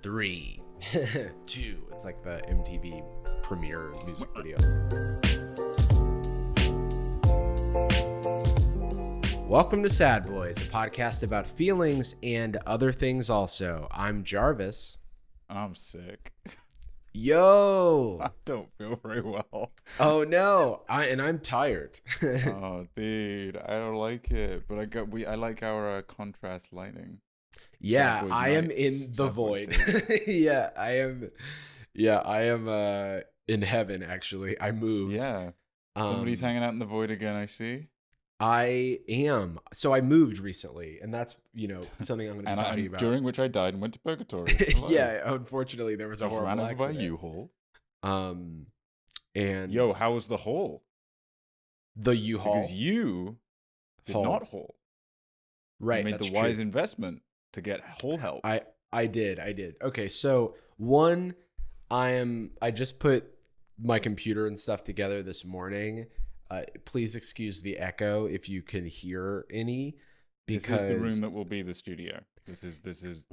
3, 2. It's like the MTV premiere music video. Welcome to Sad Boys, a podcast about feelings and other things also. I'm Jarvis. I'm sick. Yo! I don't feel very well. Oh no, I'm tired. Oh, dude, I don't like it. But I like our contrast lighting. Yeah, I am in the void. Yeah, I am. Yeah, I am in heaven. Actually, I moved. Yeah, somebody's hanging out in the void again. I see. I am. So I moved recently, and that's something I'm going to be talking about. During which I died and went to purgatory. Yeah, unfortunately, there was a horrible accident. Ran over by U-Haul. And yo, how was the haul? The U-Haul, because you did not haul. Right, you made the wise investment to get haul help. I did. Okay, so one, I just put my computer and stuff together this morning. Please excuse the echo if you can hear any. Because this is the room that will be the studio. This is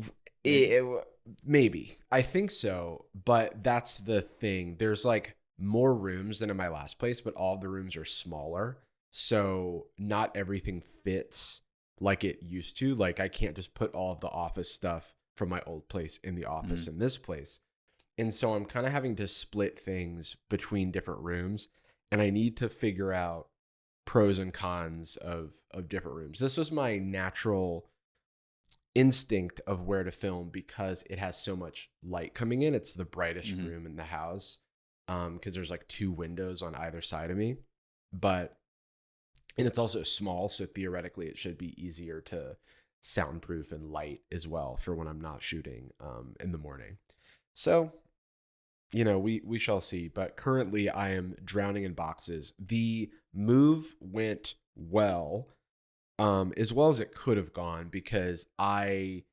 maybe. I think so, but that's the thing. There's like more rooms than in my last place, but all the rooms are smaller. So not everything fits like it used to. Like I can't just put all of the office stuff from my old place in the office in this place. And so I'm kind of having to split things between different rooms, and I need to figure out pros and cons of different rooms. This was my natural instinct of where to film because it has so much light coming in. It's the brightest room in the house because there's like 2 windows on either side of me. And it's also small, so theoretically it should be easier to soundproof and light as well for when I'm not shooting in the morning. So, we shall see. But currently I am drowning in boxes. The move went well as it could have gone because I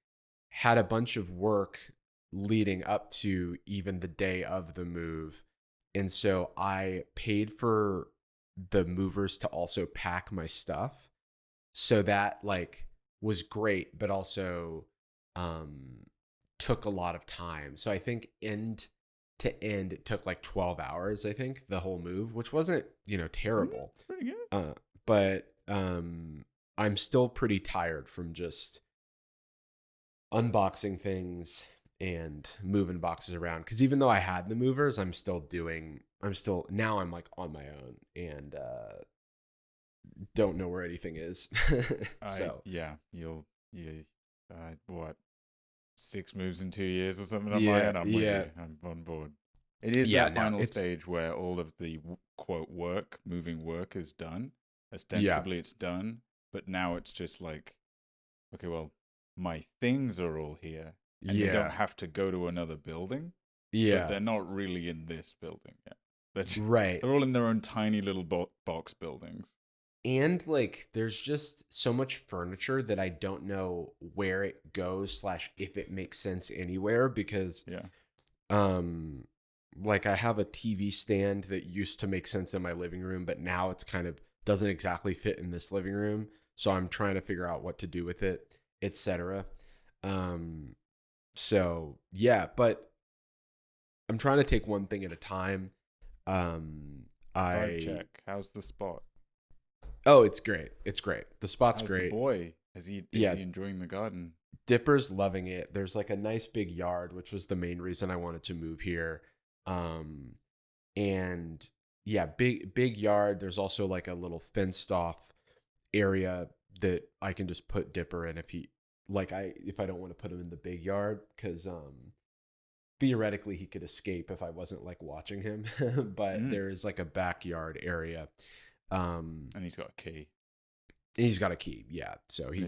had a bunch of work leading up to even the day of the move. And so I paid for the movers to also pack my stuff. So that was great, but also took a lot of time. So I think end to end it took like 12 hours, I think, the whole move, which wasn't, terrible. It's pretty good. But I'm still pretty tired from just unboxing things and moving boxes around. Because even though I had the movers, now I'm like on my own and don't know where anything is. What, 6 moves in 2 years or something? I'm on board. It is that final stage where all of the quote moving work is done. Ostensibly it's done, but now it's just like, okay, well, my things are all here, and they don't have to go to another building. Yeah, but they're not really in this building yet. They're all in their own tiny little box buildings. And there's just so much furniture that I don't know where it goes / if it makes sense anywhere because I have a TV stand that used to make sense in my living room, but now it's kind of doesn't exactly fit in this living room. So I'm trying to figure out what to do with it, etc. So yeah, but I'm trying to take one thing at a time. Vibe check. How's the spot? Oh, it's great. The spot's great. The boy? Is he enjoying the garden? Dipper's loving it. There's a nice big yard, which was the main reason I wanted to move here. And yeah, big yard. There's also a little fenced off area that I can just put Dipper in if I don't want to put him in the big yard because theoretically he could escape if I wasn't watching him. But there is a backyard area. And he's got a key. He's got a key, yeah. So he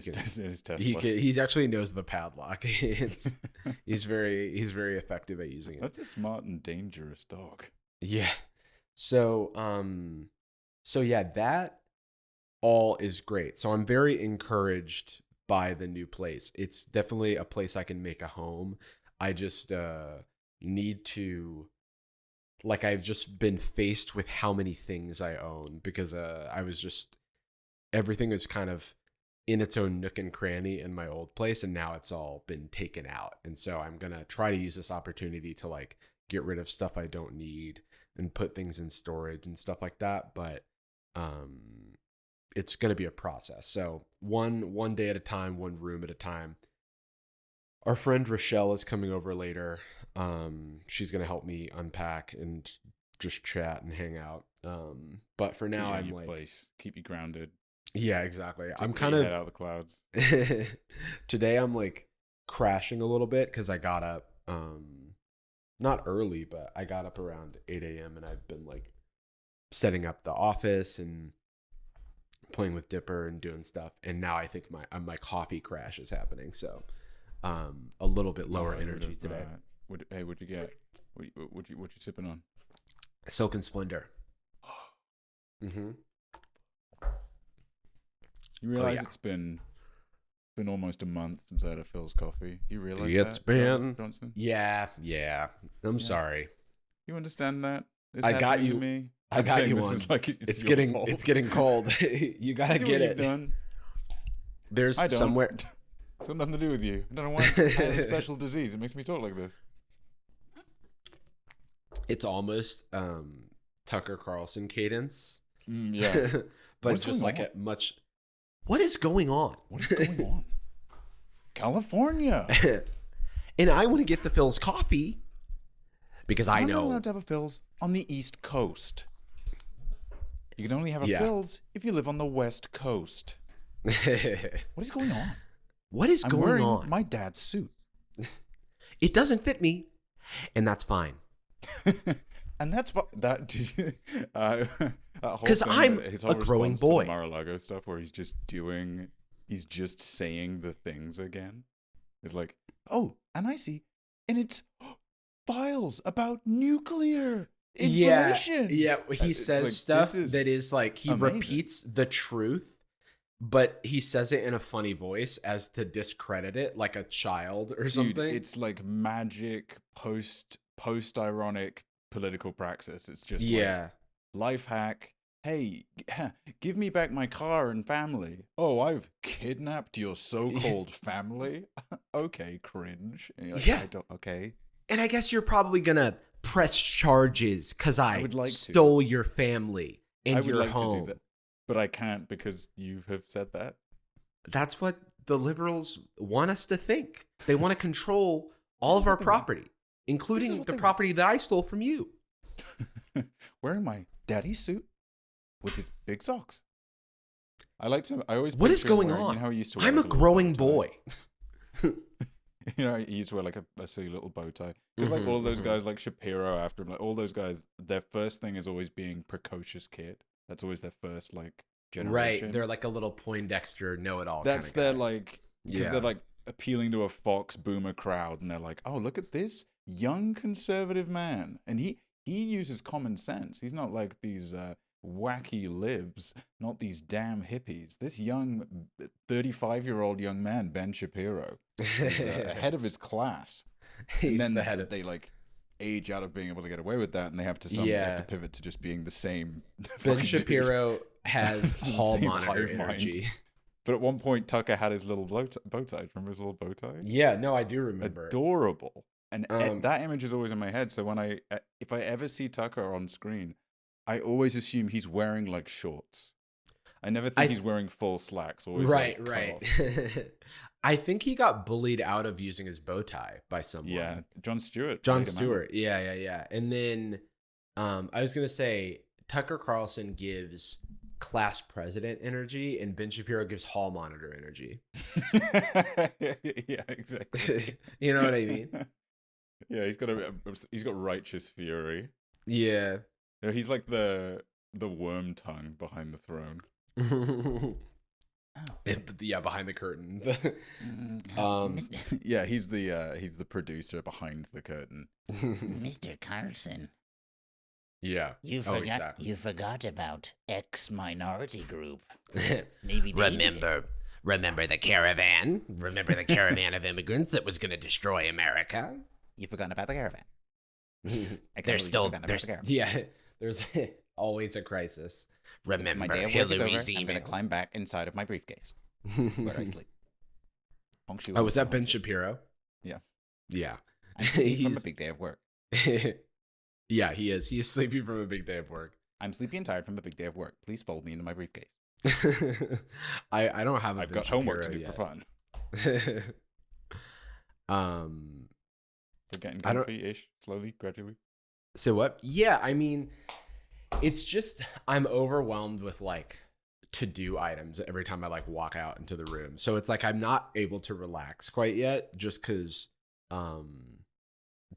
actually knows the padlock. He's very effective at using it. That's a smart and dangerous dog. Yeah. So yeah, that all is great. So I'm very encouraged by the new place. It's definitely a place I can make a home. I just need to. I've just been faced with how many things I own because everything is kind of in its own nook and cranny in my old place, and now it's all been taken out. And so I'm gonna try to use this opportunity to like get rid of stuff I don't need and put things in storage and stuff like that. But it's gonna be a process. So one day at a time, one room at a time. Our friend Rochelle is coming over later. She's gonna help me unpack and just chat and hang out. But for now, I'm like, place. Keep you grounded. Yeah, exactly. I'm kind of head out of the clouds. Today I'm like crashing a little bit because I got up not early, but I got up around 8 a.m. and I've been like setting up the office and playing with Dipper and doing stuff. And now I think my coffee crash is happening. So a little bit lower energy today. What'd you get? What you sipping on? Silk and Splendor. Mm-hmm. You realize it's been almost a month since I had a Phil's coffee. You realize it's that, been Johnson? Yeah. I'm sorry. You understand that? I got you. To me? I got you one. It's getting cold. You gotta get it. Done? There's somewhere. It's got nothing to do with you. I don't know why. I have a special disease. It makes me talk like this. It's almost Tucker Carlson cadence. Yeah. But just like a much. What is going on? What is going on? California. And I want to get the Phil's coffee because I know. I'm not allowed to have a Phil's on the East Coast. You can only have a Phil's if you live on the West Coast. What is going on? What is going on? My dad's suit. It doesn't fit me, and that's fine. And that's that. Because I'm a growing boy. The Mar-a-Lago stuff where he's just saying the things again. It's like, oh, and I see, and it's files about nuclear information. Yeah. He says like, stuff that is like he amazing. Repeats the truth, but he says it in a funny voice as to discredit it, like a child or something. Dude, it's like magic post-ironic political praxis. It's just like life hack. Hey, give me back my car and family. Oh, I've kidnapped your so-called family. Okay, cringe. And you're like, okay. And I guess you're probably gonna press charges because I stole your family and your home. To do that, but I can't because you have said that. That's what the liberals want us to think. They want to control all of our property, including the property that I stole from you. Wearing my daddy's suit with his big socks. I like to. I always. What is going on? You know how he used to wear I'm a growing boy. You know, he used to wear like a silly little bow tie. Because like all of those guys, like Shapiro after him, like all those guys, their first thing is always being precocious kid. That's always their first like generation. Right, they're like a little Poindexter know-it-all. That's their like, because they're like appealing to a Fox boomer crowd, and they're like, oh, look at this young conservative man, and he uses common sense. He's not like these wacky libs, not these damn hippies. This young 35-year-old young man, Ben Shapiro, is ahead of his class. He's and then the head of... they like age out of being able to get away with that, and they have to pivot to just being the same. Ben Shapiro has hall monitor energy. But at one point, Tucker had his little bow tie. Remember his little bow tie? Yeah, no, I do remember. Adorable. And that image is always in my head. So when if I ever see Tucker on screen, I always assume he's wearing like shorts. I never think he's wearing full slacks. Always right. I think he got bullied out of using his bow tie by someone. Yeah, Jon Stewart. Yeah. And then I was gonna say Tucker Carlson gives class president energy, and Ben Shapiro gives hall monitor energy. Yeah, exactly. You know what I mean? Yeah, he's got righteous fury. Yeah. He's like the worm tongue behind the throne. Behind the curtain. Yeah, he's the producer behind the curtain. Mr. Carlson. Yeah. You forgot about X minority group. Maybe remember the caravan? Remember the caravan of immigrants that was going to destroy America? You forgot about the caravan. There's always a crisis. Remember my day of work is over. I'm going to climb back inside of my briefcase. where I sleep. Oh, was that Ben Shapiro? Yeah. Yeah. I'm sleepy from a big day of work. Yeah, he is. He is sleepy from a big day of work. I'm sleepy and tired from a big day of work. Please fold me into my briefcase. I don't have. I've got homework to do for fun. So getting comfy-ish, slowly, gradually. So what? Yeah, I mean, it's just I'm overwhelmed with like to-do items every time I like walk out into the room. So it's like I'm not able to relax quite yet, just because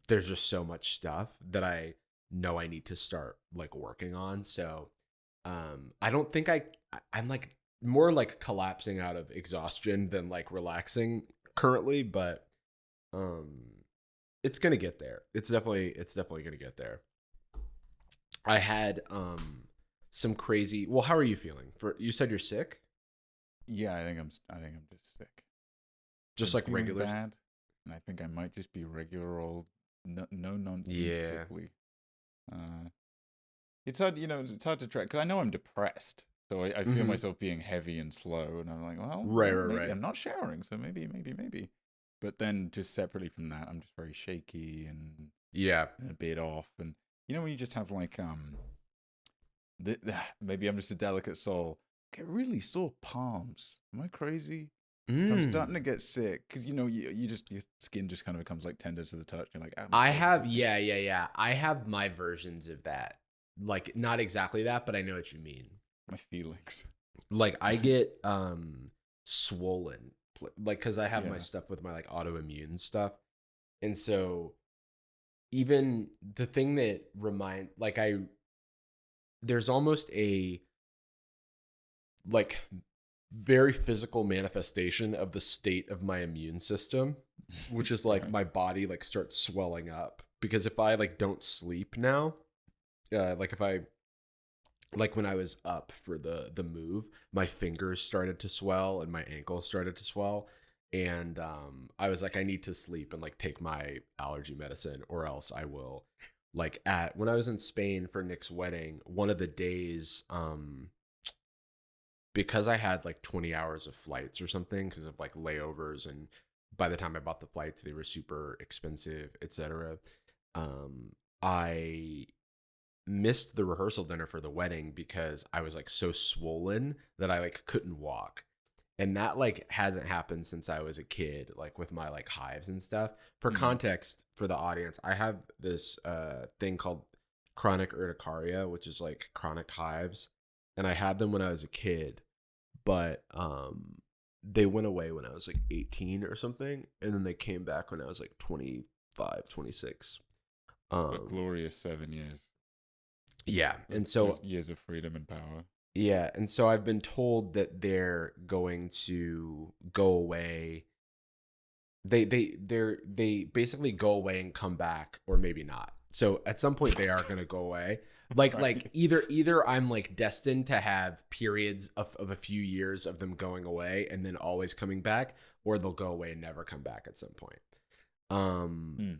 there's just so much stuff that I know I need to start like working on. So I don't think I'm like more like collapsing out of exhaustion than like relaxing currently, but it's gonna get there. It's definitely gonna get there. I had some crazy. Well, how are you feeling? You said you're sick? Yeah, I think I'm just sick. Just like regular bad, and I think I might just be regular old no nonsense sickly. It's hard, it's hard to track because I know I'm depressed, so I feel myself being heavy and slow, and I'm like, well, maybe I'm not showering, so maybe. But then just separately from that, I'm just very shaky and a bit off, and when you just have like maybe I'm just a delicate soul. Get really sore palms. Am I crazy? I'm starting to get sick because you just your skin just kind of becomes like tender to the touch. You're like, I have I have my versions of that. Like not exactly that, but I know what you mean. My feelings. Like I get swollen, like because I have my stuff with my like autoimmune stuff, and so even the thing that there's almost a like very physical manifestation of the state of my immune system, which is like my body like starts swelling up because if I like don't sleep now, like if I like when I was up for the move, my fingers started to swell and my ankles started to swell, and I was like, I need to sleep and like take my allergy medicine or else I will. Like when I was in Spain for Nick's wedding, one of the days, because I had like 20 hours of flights or something because of like layovers, and by the time I bought the flights, they were super expensive, etc. I missed the rehearsal dinner for the wedding because I was like so swollen that I like couldn't walk. And that like hasn't happened since I was a kid, like with my like hives and stuff. For context for the audience, I have this thing called chronic urticaria, which is like chronic hives. And I had them when I was a kid, but they went away when I was like 18 or something. And then they came back when I was like 25, 26. A glorious 7 years. Yeah. And so just years of freedom and power. Yeah, and so I've been told that they're going to go away. They basically go away and come back, or maybe not. So at some point they are going to go away. Like like either I'm like destined to have periods of a few years of them going away and then always coming back, or they'll go away and never come back at some point.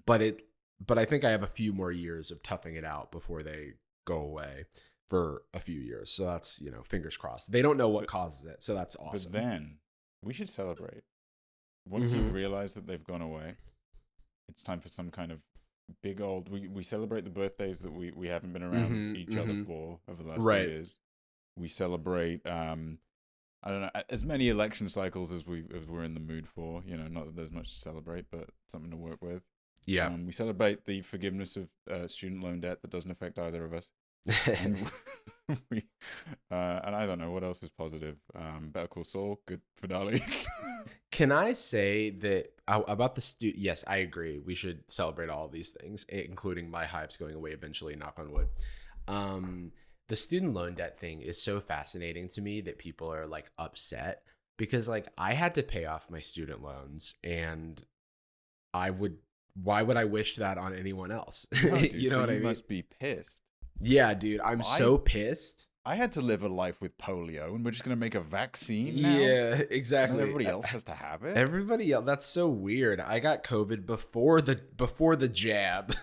But I think I have a few more years of toughing it out before they go away for a few years. So that's, fingers crossed. They don't know what causes it. So that's awesome. But then we should celebrate. Once you've realized that they've gone away, it's time for some kind of big old, we celebrate the birthdays that we haven't been around each other for over the last few years. We celebrate, I don't know, as many election cycles as we're in the mood for, not that there's much to celebrate, but something to work with. Yeah. We celebrate the forgiveness of student loan debt that doesn't affect either of us. And I don't know what else is positive. Better Call Saul, good finale. Can I say that about the student? Yes, I agree. We should celebrate all of these things, including my hives going away eventually. Knock on wood. The student loan debt thing is so fascinating to me that people are like upset because like I had to pay off my student loans, and why would I wish that on anyone else? No, dude, you know what I mean? You must be pissed. Yeah, dude, I'm so pissed. I had to live a life with polio, and we're just gonna make a vaccine now? Yeah, exactly. And everybody else has to have it. Everybody else, that's so weird. I got COVID before the jab,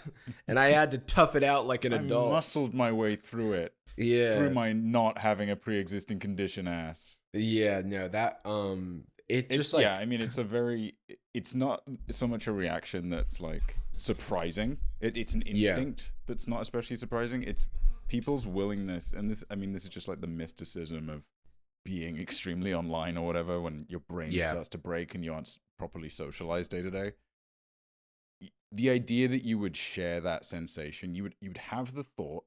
and I had to tough it out like an adult. I muscled my way through it. through Yeah. my not having a pre-existing condition ass. Yeah, no, that it's just yeah, like I mean, it's not so much a reaction that's like surprising. It's an yeah. instinct that's not especially surprising. It's people's willingness, and this, I mean, this is just like the mysticism of being extremely online or whatever, when your brain Yeah. starts to break and you aren't properly socialized day to day. The idea that you would share that sensation, you would have the thought,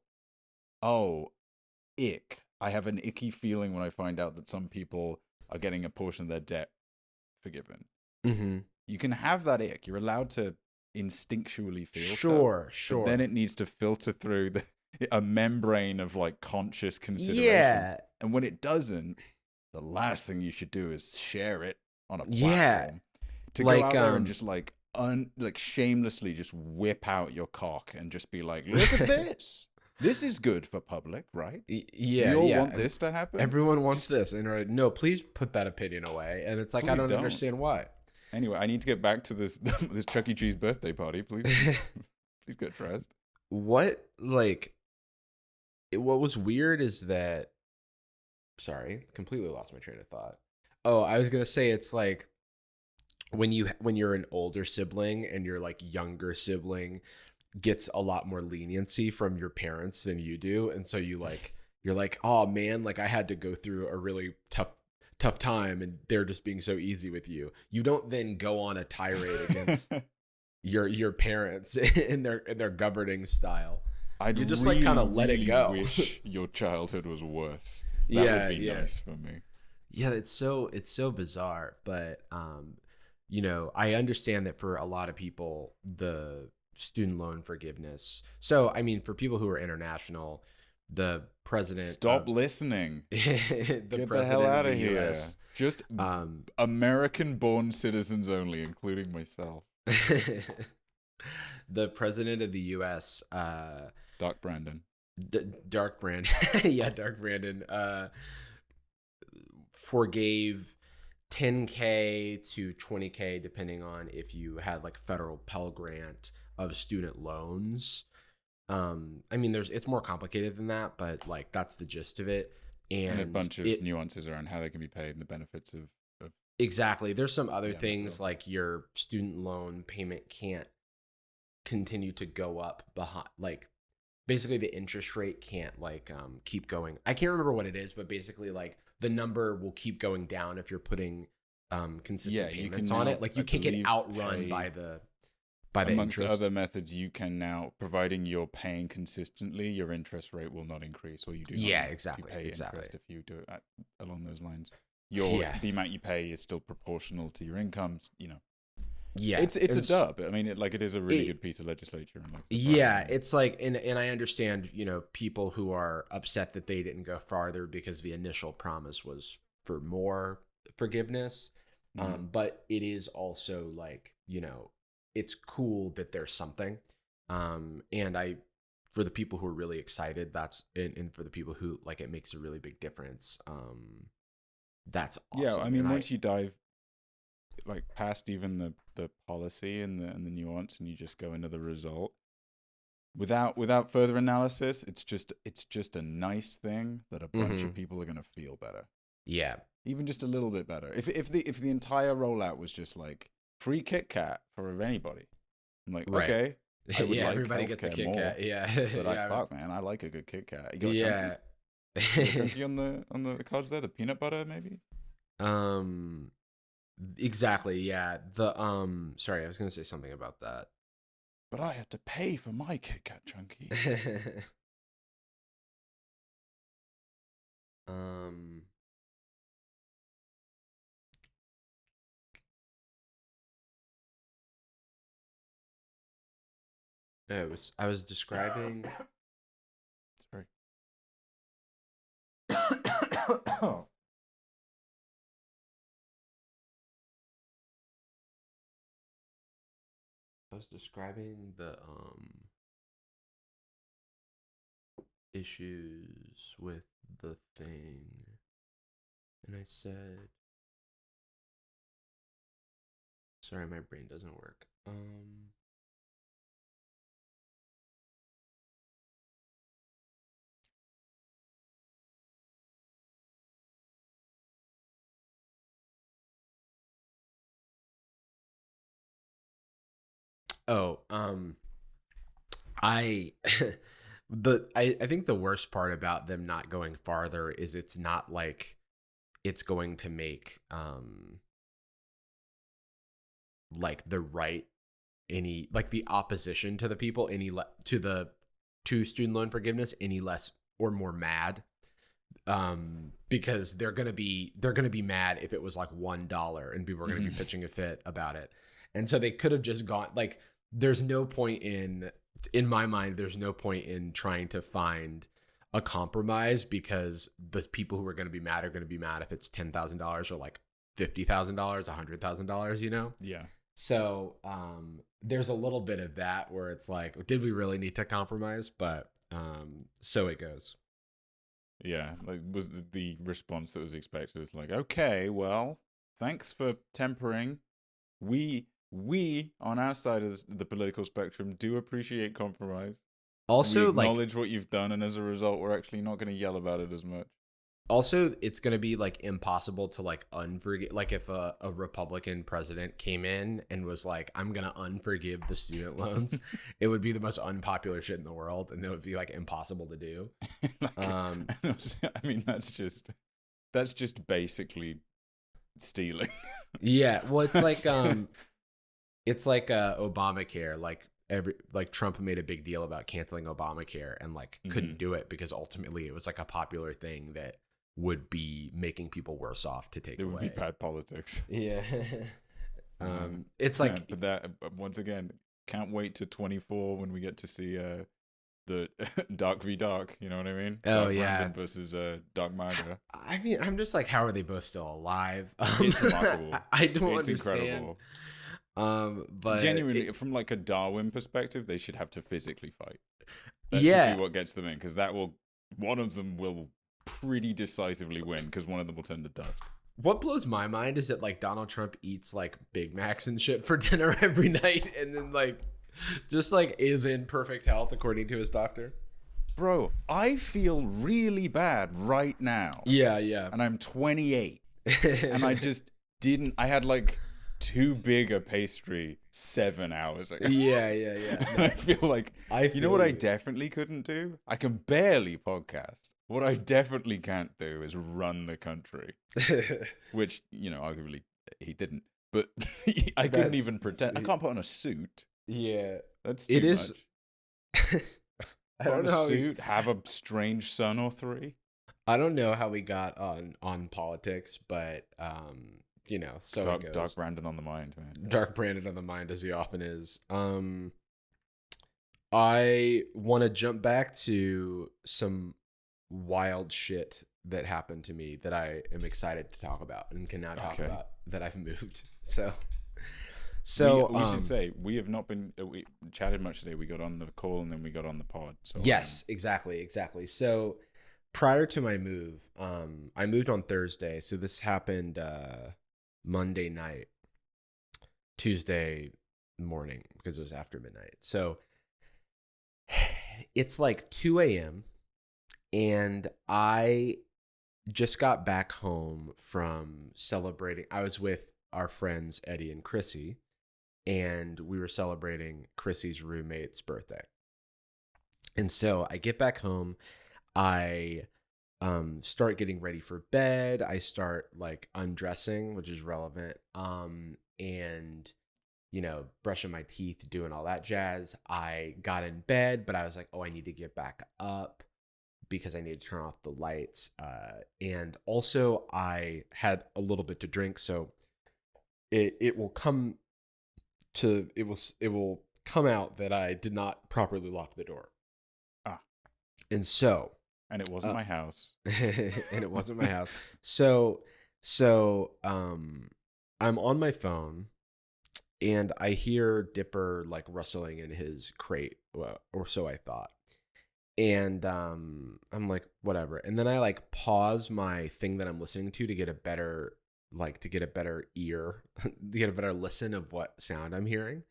oh, ick. I have an icky feeling when I find out that some people are getting a portion of their debt forgiven. Mm-hmm. You can have that ick. You're allowed to instinctually feel Sure, stuff, but then it needs to filter through a membrane of like conscious consideration. Yeah. And when it doesn't, the last thing you should do is share it on a platform. Yeah. To go out there and just like shamelessly just whip out your cock and just be like, look at this. This is good for public, right? Yeah, we all want this to happen. Everyone wants this, and no, please put that opinion away. And it's like, I don't understand why. Anyway, I need to get back to this Chuck E. Cheese birthday party. Please, please get dressed. What was weird is that. Sorry, completely lost my train of thought. Oh, I was gonna say it's like when you're an older sibling and your like younger sibling gets a lot more leniency from your parents than you do, and so you're like, oh man, like I had to go through a really tough time and they're just being so easy with you. You don't then go on a tirade against your parents in their governing style. You just really, like kind of let it go. Wish your childhood was worse. That would be nice for me. Yeah, it's so bizarre, but I understand that for a lot of people the student loan forgiveness. So, I mean, for people who are international, the president Stop listening. Get the hell out of here. US, just American-born citizens only, including myself. The president of the US, Dark Brandon. Dark Brandon. Yeah, Dark Brandon forgave $10K to $20K depending on if you had like federal Pell Grant of student loans. I mean, it's more complicated than that, but like that's the gist of it. And a bunch of nuances around how they can be paid and the benefits of exactly. There's some other things like your student loan payment can't continue to go up behind, like basically the interest rate can't like keep going. I can't remember what it is, but basically like the number will keep going down if you're putting consistent payments on it. Like you can't get outrun by the amongst interest. Other methods, you can now, providing you're paying consistently, your interest rate will not increase, or you do. Yeah, exactly. Pay exactly. Interest if you do it along those lines. The amount you pay is still proportional to your incomes. Yeah, it's a dub. I mean, it is a really good piece of legislature. And it's like, and I understand, people who are upset that they didn't go farther because the initial promise was for more forgiveness. But it is also like, it's cool that there's something. And for the people who are really excited, and for the people who like, it makes a really big difference. That's awesome. Yeah, I mean, once you dive like past even the policy and the nuance, and you just go into the result without further analysis, it's just a nice thing that a bunch of people are going to feel better. Yeah, even just a little bit better. If the entire rollout was just like free Kit Kat for anybody, I'm like, okay, I would like everybody gets a Kit Kat. Yeah, but fuck, man, I like a good Kit Kat. You got a chunky on the cards there, the peanut butter maybe. Exactly. Yeah. Sorry, I was gonna say something about that. But I had to pay for my Kit Kat chunky. I was describing. Sorry. I was describing the issues with the thing, and I said, sorry, my brain doesn't work. Oh, I I think the worst part about them not going farther is it's not like it's going to make like the right any like the opposition to the people to student loan forgiveness any less or more mad, because they're gonna be mad if it was like $1 and people are gonna be pitching a fit about it. And so they could have just gone like, there's no point in my mind, there's no point in trying to find a compromise, because the people who are going to be mad if it's $10,000 or like $50,000, $100,000, you know? Yeah. So there's a little bit of that where it's like, did we really need to compromise? But so it goes. Yeah, like was the response that was expected is like, okay, well, thanks for tempering. We on our side of the political spectrum do appreciate compromise. Also, we acknowledge what you've done, and as a result, we're actually not going to yell about it as much. Also, it's going to be like impossible to like unforgive. Like if a Republican president came in and was like, I'm going to unforgive the student loans, it would be the most unpopular shit in the world. And it would be like impossible to do. I mean, that's just basically stealing. Yeah. Well, it's like Obamacare. Like Trump made a big deal about canceling Obamacare and like couldn't do it because ultimately it was like a popular thing that would be making people worse off to take away. It would be bad politics. Yeah. It's like, but that once again, can't wait to 24 when we get to see the Dark v Dark. You know what I mean? Oh, Dark yeah. Brandon versus Dark Maga. I mean, I'm just like, how are they both still alive? It's remarkable. I don't it's understand. Incredible. But genuinely, from like a Darwin perspective, they should have to physically fight. That yeah, should be what gets them in, because one of them will pretty decisively win, because one of them will turn to dust. What blows my mind is that like Donald Trump eats like Big Macs and shit for dinner every night, and then like just like is in perfect health according to his doctor. Bro, I feel really bad right now. Yeah. And I'm 28, and I just didn't. I had like too big a pastry 7 hours ago. Yeah. I feel like, you know what I definitely couldn't do? I can barely podcast. What I definitely can't do is run the country. Which, you know, arguably he didn't. But I couldn't even pretend. I can't put on a suit. Yeah. That's too much. I don't know. Have a strange son or three. I don't know how we got on politics, but you know, so it goes. Dark Brandon on the mind, man. Dark Brandon on the mind, as he often is. I want to jump back to some wild shit that happened to me that I am excited to talk about and can now talk about that I've moved. So we should say we have not been we chatted much today. We got on the call and then we got on the pod. So yes, exactly. So prior to my move, I moved on Thursday. So this happened Monday night, Tuesday morning, because it was after midnight. So it's like 2 a.m. and I just got back home from celebrating. I was with our friends Eddie and Chrissy, and we were celebrating Chrissy's roommate's birthday. And so I get back home, I start getting ready for bed. I start like undressing, which is relevant. And you know, brushing my teeth, doing all that jazz. I got in bed, but I was like, oh, I need to get back up because I need to turn off the lights. And also I had a little bit to drink, so it will come out that I did not properly lock the door. And it wasn't my house. And it wasn't my house. So I'm on my phone and I hear Dipper like rustling in his crate, or so I thought. And I'm like, whatever. And then I like pause my thing that I'm listening to get a better ear, to get a better listen of what sound I'm hearing.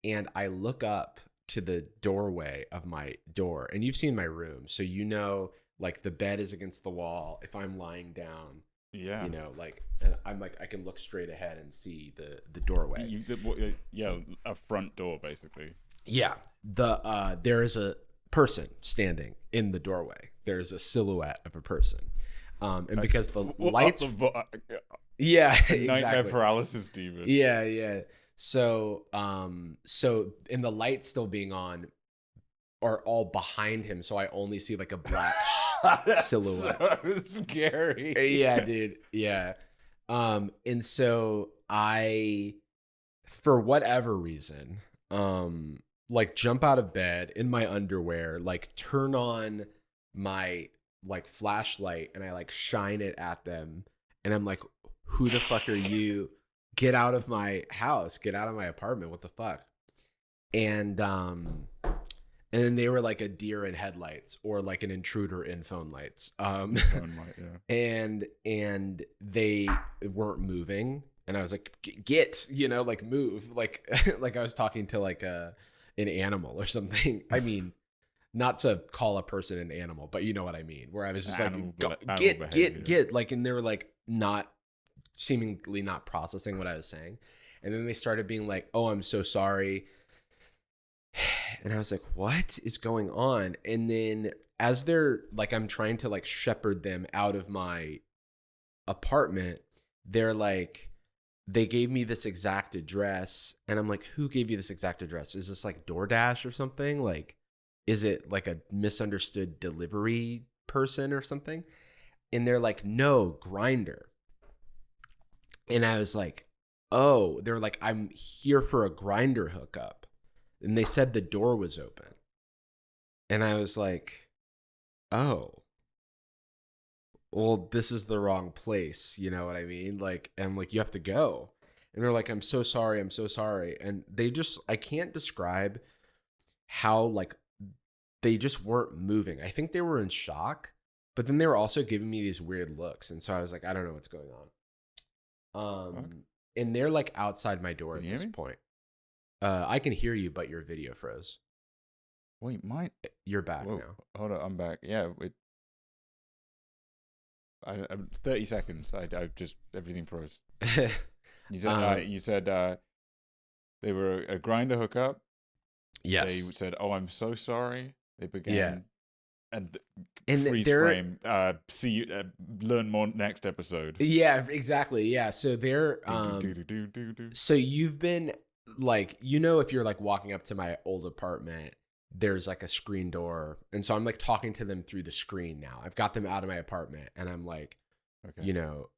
And I look up to the doorway of my door, and you've seen my room, so you know, like the bed is against the wall. If I'm lying down, Yeah. You know, like, and I'm like, I can look straight ahead and see the doorway. A front door, basically. Yeah. There is a person standing in the doorway. There's a silhouette of a person. And because the lights... Yeah, exactly. Nightmare paralysis demon. Yeah, yeah. So, and the lights still being on are all behind him, so I only see like a black silhouette. So scary. Yeah, dude. Yeah. And so I, for whatever reason, like jump out of bed in my underwear, like turn on my like flashlight, and I like shine it at them, and I'm like, who the fuck are you? Get out of my house. Get out of my apartment. What the fuck? And then they were like a deer in headlights or like an intruder in phone lights. Phone light, yeah. And they weren't moving. And I was like, get, you know, like move. Like like I was talking to like an animal or something. I mean, not to call a person an animal, but you know what I mean? Where I was just get. Like, and they were like seemingly not processing what I was saying. And then they started being like, oh, I'm so sorry. And I was like, what is going on? And then as they're like, I'm trying to like shepherd them out of my apartment, they're like, they gave me this exact address. And I'm like, who gave you this exact address? Is this like DoorDash or something? Like, is it like a misunderstood delivery person or something? And they're like, no, Grindr. And I was like, oh, they're like, I'm here for a Grindr hookup. And they said the door was open. And I was like, oh, well, this is the wrong place. You know what I mean? Like, and I'm like, you have to go. And they're like, I'm so sorry. I'm so sorry. And they just, I can't describe how like they just weren't moving. I think they were in shock, but then they were also giving me these weird looks. And so I was like, I don't know what's going on. And they're like outside my door at this point. I can hear you, but your video froze. Wait, you're back now. Hold on, I'm back. Yeah, I'm 30 seconds. I just everything froze. You said they were a Grindr hookup. Yes. They said, "Oh, I'm so sorry." They began. Yeah. And freeze frame. See you. Learn more next episode. Yeah, exactly. Yeah. So they're So you've been like, you know, if you're like walking up to my old apartment, there's like a screen door, and so I'm like talking to them through the screen now. I've got them out of my apartment, and I'm like, okay, you know,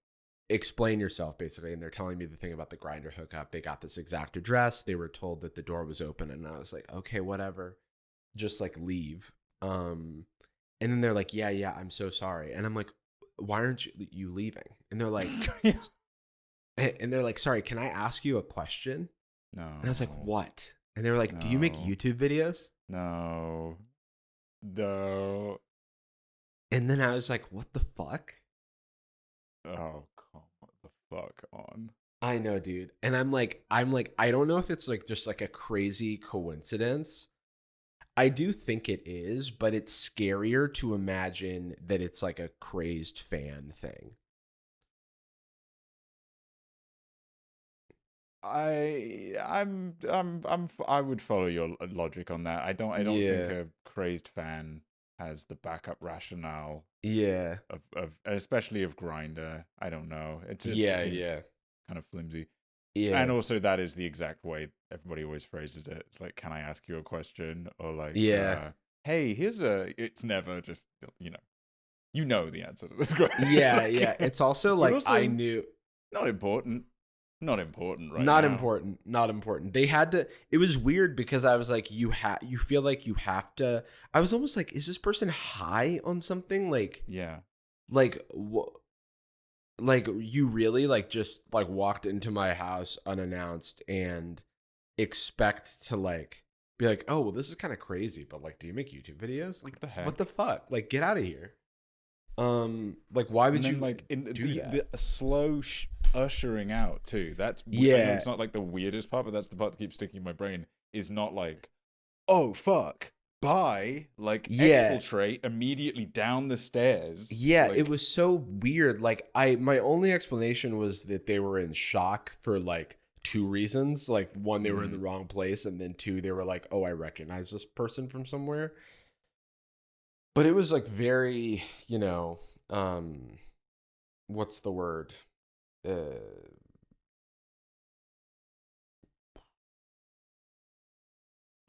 explain yourself basically. And they're telling me the thing about the Grindr hookup. They got this exact address. They were told that the door was open, and I was like, okay, whatever, just like leave. And then they're like, yeah, I'm so sorry. And I'm like, why aren't you leaving? And they're like, sorry, can I ask you a question? No. And I was like, what? And they were like, do you make YouTube videos? No. And then I was like, what the fuck? Oh, come the fuck on. I know, dude. And I'm like, I don't know if it's like just like a crazy coincidence. I do think it is, but it's scarier to imagine that it's like a crazed fan thing. I would follow your logic on that. I don't think a crazed fan has the backup rationale. Yeah. Of especially of Grindr. I don't know. It just kind of flimsy. Yeah. And also that is the exact way everybody always phrases it. It's like, can I ask you a question? Or like, hey, it's never just, you know the answer to this question. Yeah, yeah. It's also like, also, I knew. Not important right not now. Not important. They had to, it was weird because I was like, you feel like you have to, I was almost like, is this person high on something? Like, yeah. Like, like you really like just like walked into my house unannounced and expect to like be like, oh, well, this is kind of crazy, but like, do you make YouTube videos? Like, the heck? What the fuck? Like, get out of here. Like, why would you like in do that? The slow ushering out too? That's I know it's not like the weirdest part, but that's the part that keeps sticking in my brain. Is not like, oh fuck, exfiltrate immediately down the stairs. Yeah, it was so weird. Like my only explanation was that they were in shock for like two reasons. Like one, they were in the wrong place, and then two, they were like, "Oh, I recognize this person from somewhere." But it was like very, what's the word?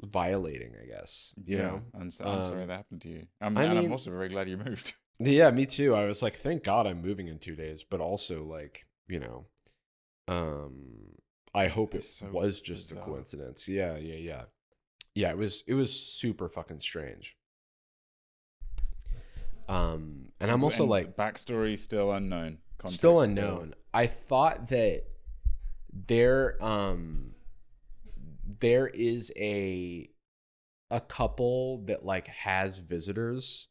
Violating, I guess. I'm sorry that happened to you. I'm also very glad you moved. Yeah, me too. I was like, thank God I'm moving in 2 days, but also like, I hope it was just bizarre. A coincidence. Yeah. Yeah, it was super fucking strange. And I'm also like, backstory still unknown. Still unknown. I thought that there is a couple that like has visitors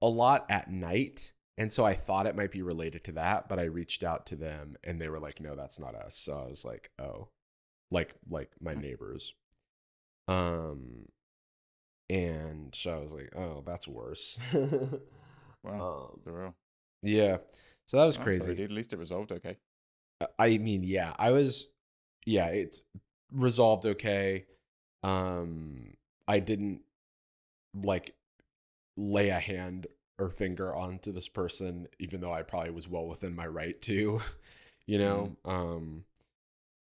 a lot at night, and so I thought it might be related to that, but I reached out to them and they were like, no, that's not us. So I was like, oh, like my neighbors. And so I was like, oh, that's worse. Wow. Yeah. So that was crazy. Sorry, dude. At least it resolved okay. I mean, yeah, it's resolved okay. I didn't like lay a hand or finger onto this person, even though I probably was well within my right to,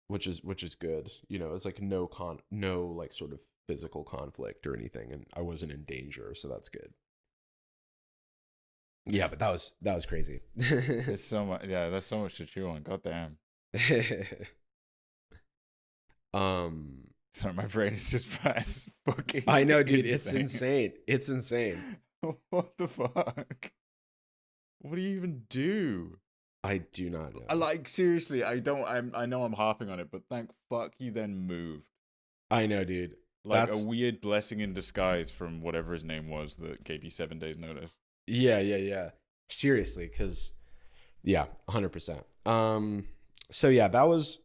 which is good. It's like no like sort of physical conflict or anything, and I wasn't in danger, so that's good. Yeah, but that was crazy. There's so much. Yeah, there's so much to chew on. God damn. Sorry, my brain is just fucking. I know, dude. Insane. It's insane. What the fuck? What do you even do? I do not know. Seriously, I know I'm harping on it, but thank fuck you then moved. I know, dude. Like a weird blessing in disguise from whatever his name was that gave you 7 days notice. Yeah. Seriously, because 100%. So yeah, that was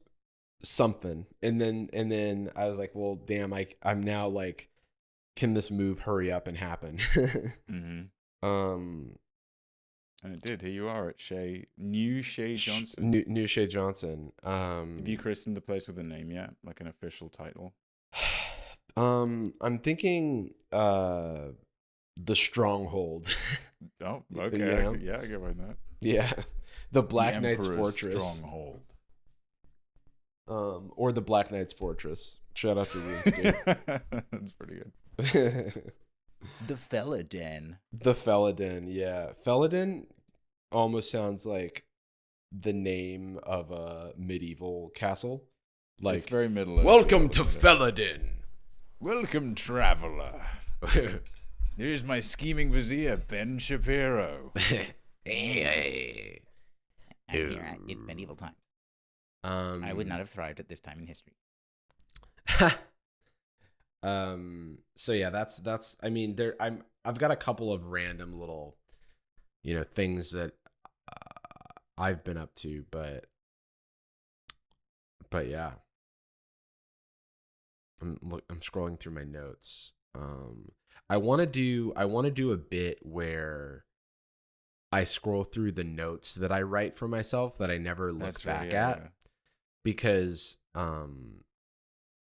something, and then I was like, well, damn, I'm now like, can this move hurry up and happen? And it did. Here you are at New Shea Johnson. New Shea Johnson. Have you christened the place with a name yet? Like an official title? I'm thinking the Stronghold. Oh, okay. Yeah, I get behind that. Yeah. The Black Knight's Fortress. Stronghold. Or the Black Knight's Fortress. Shout out to RuneScape. That's pretty good. The Felladin. The Felladin, yeah. Felladin almost sounds like the name of a medieval castle. Like, it's very middle. Welcome to Felladin. Welcome, traveler. Here's my scheming vizier, Ben Shapiro. Hey. I'm here in medieval times. I would not have thrived at this time in history. So yeah, that's I mean, I've got a couple of random little things that I've been up to, but yeah. I'm scrolling through my notes. I want to do a bit where I scroll through the notes that I write for myself that I never look back at, because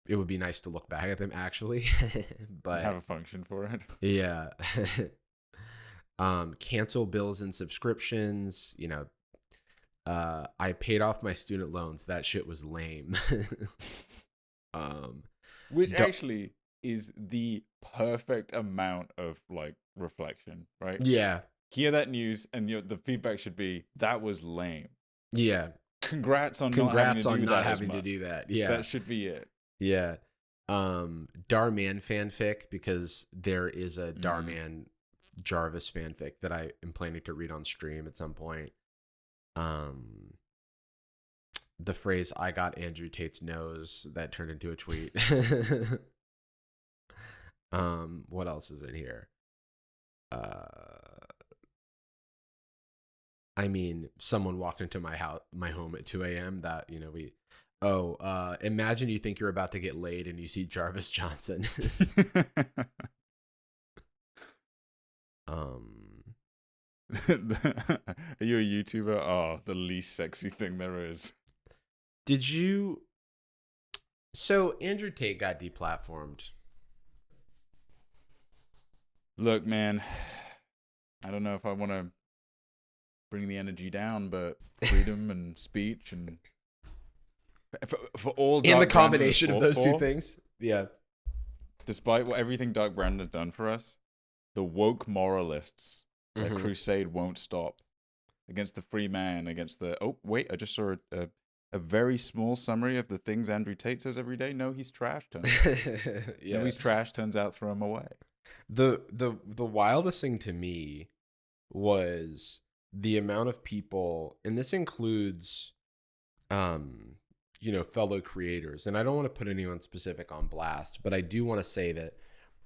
it would be nice to look back at them actually, but have a function for it. Yeah. Cancel bills and subscriptions. I paid off my student loans. That shit was lame. Which actually is the perfect amount of like reflection, right? Yeah. Hear that news, and the feedback should be, that was lame. Yeah. Congrats on not having to do that. Yeah. That should be it. Yeah. Darman fanfic, because there is a Darman Jarvis fanfic that I am planning to read on stream at some point. The phrase "I got Andrew Tate's nose" that turned into a tweet. What else is in here? I mean, someone walked into my home at 2 a.m. That imagine you think you're about to get laid and you see Jarvis Johnson. Are you a YouTuber? Oh, the least sexy thing there is. Did you? So Andrew Tate got deplatformed. Look, man, I don't know if I want to bring the energy down, but freedom and speech and for all and the combination of those two things, yeah. Despite everything Doug Brandon's done for us, the woke moralists, their crusade won't stop against the free man, against the... Oh, wait, I just saw a very small summary of the things Andrew Tate says every day. No, he's trash. Yeah. No, he's trash. Turns out, throw him away. The wildest thing to me was the amount of people, and this includes, fellow creators. And I don't want to put anyone specific on blast, but I do want to say that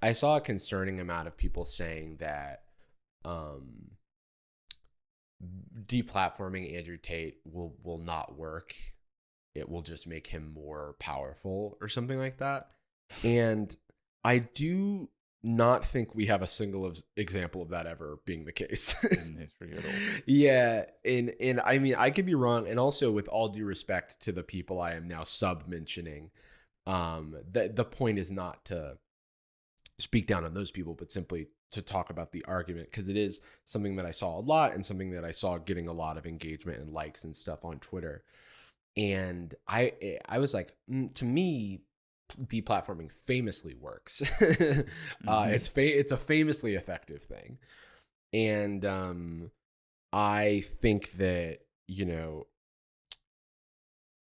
I saw a concerning amount of people saying that deplatforming Andrew Tate will not work. It will just make him more powerful or something like that. And I do not think we have a single example of that ever being the case in history at all. Yeah, and I mean, I could be wrong, and also with all due respect to the people I am now sub-mentioning, the point is not to speak down on those people, but simply to talk about the argument, because it is something that I saw a lot and something that I saw getting a lot of engagement and likes and stuff on Twitter. And I was like, to me, deplatforming famously works. It's a famously effective thing. And I think that,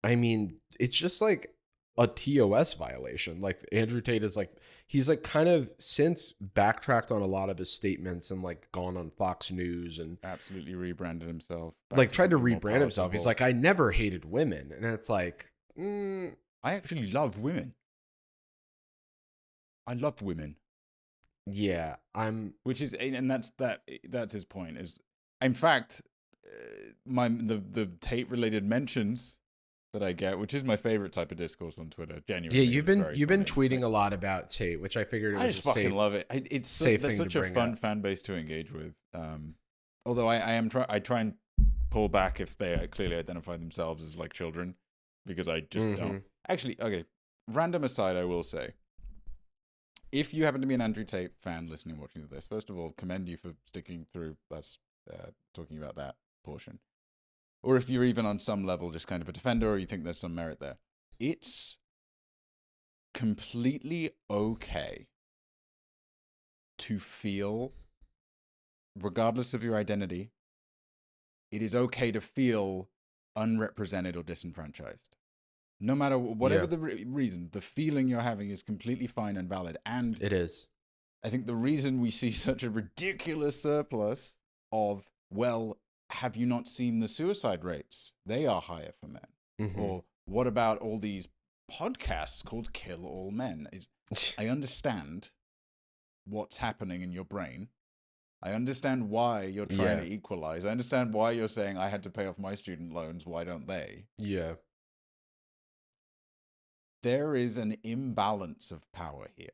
I mean, it's just like a TOS violation. Like Andrew Tate is like, he's like kind of since backtracked on a lot of his statements and like gone on Fox News and absolutely rebranded himself. Like tried to rebrand himself. He's like, I never hated women. And it's like, I actually love women. I love women. Yeah, which is, and that's his point. Is in fact, the Tate related mentions that I get, which is my favorite type of discourse on Twitter. Genuinely, yeah, you've been tweeting a lot a lot Tate, which I figured I just fucking love it. There's such a fun fan base to engage with. Although I try and pull back if they clearly identify themselves as like children, because I just don't. Actually, okay. Random aside, I will say, if you happen to be an Andrew Tate fan listening, watching this, first of all, commend you for sticking through us talking about that portion. Or if you're even on some level just kind of a defender, or you think there's some merit there, it's completely okay to feel, regardless of your identity, it is okay to feel unrepresented or disenfranchised. No matter whatever the reason, the feeling you're having is completely fine and valid. And it is. I think the reason we see such a ridiculous surplus of, well, have you not seen the suicide rates? They are higher for men. Or what about all these podcasts called Kill All Men? I understand what's happening in your brain. I understand why you're trying to equalize. I understand why you're saying, I had to pay off my student loans. Why don't they? Yeah. There is an imbalance of power here.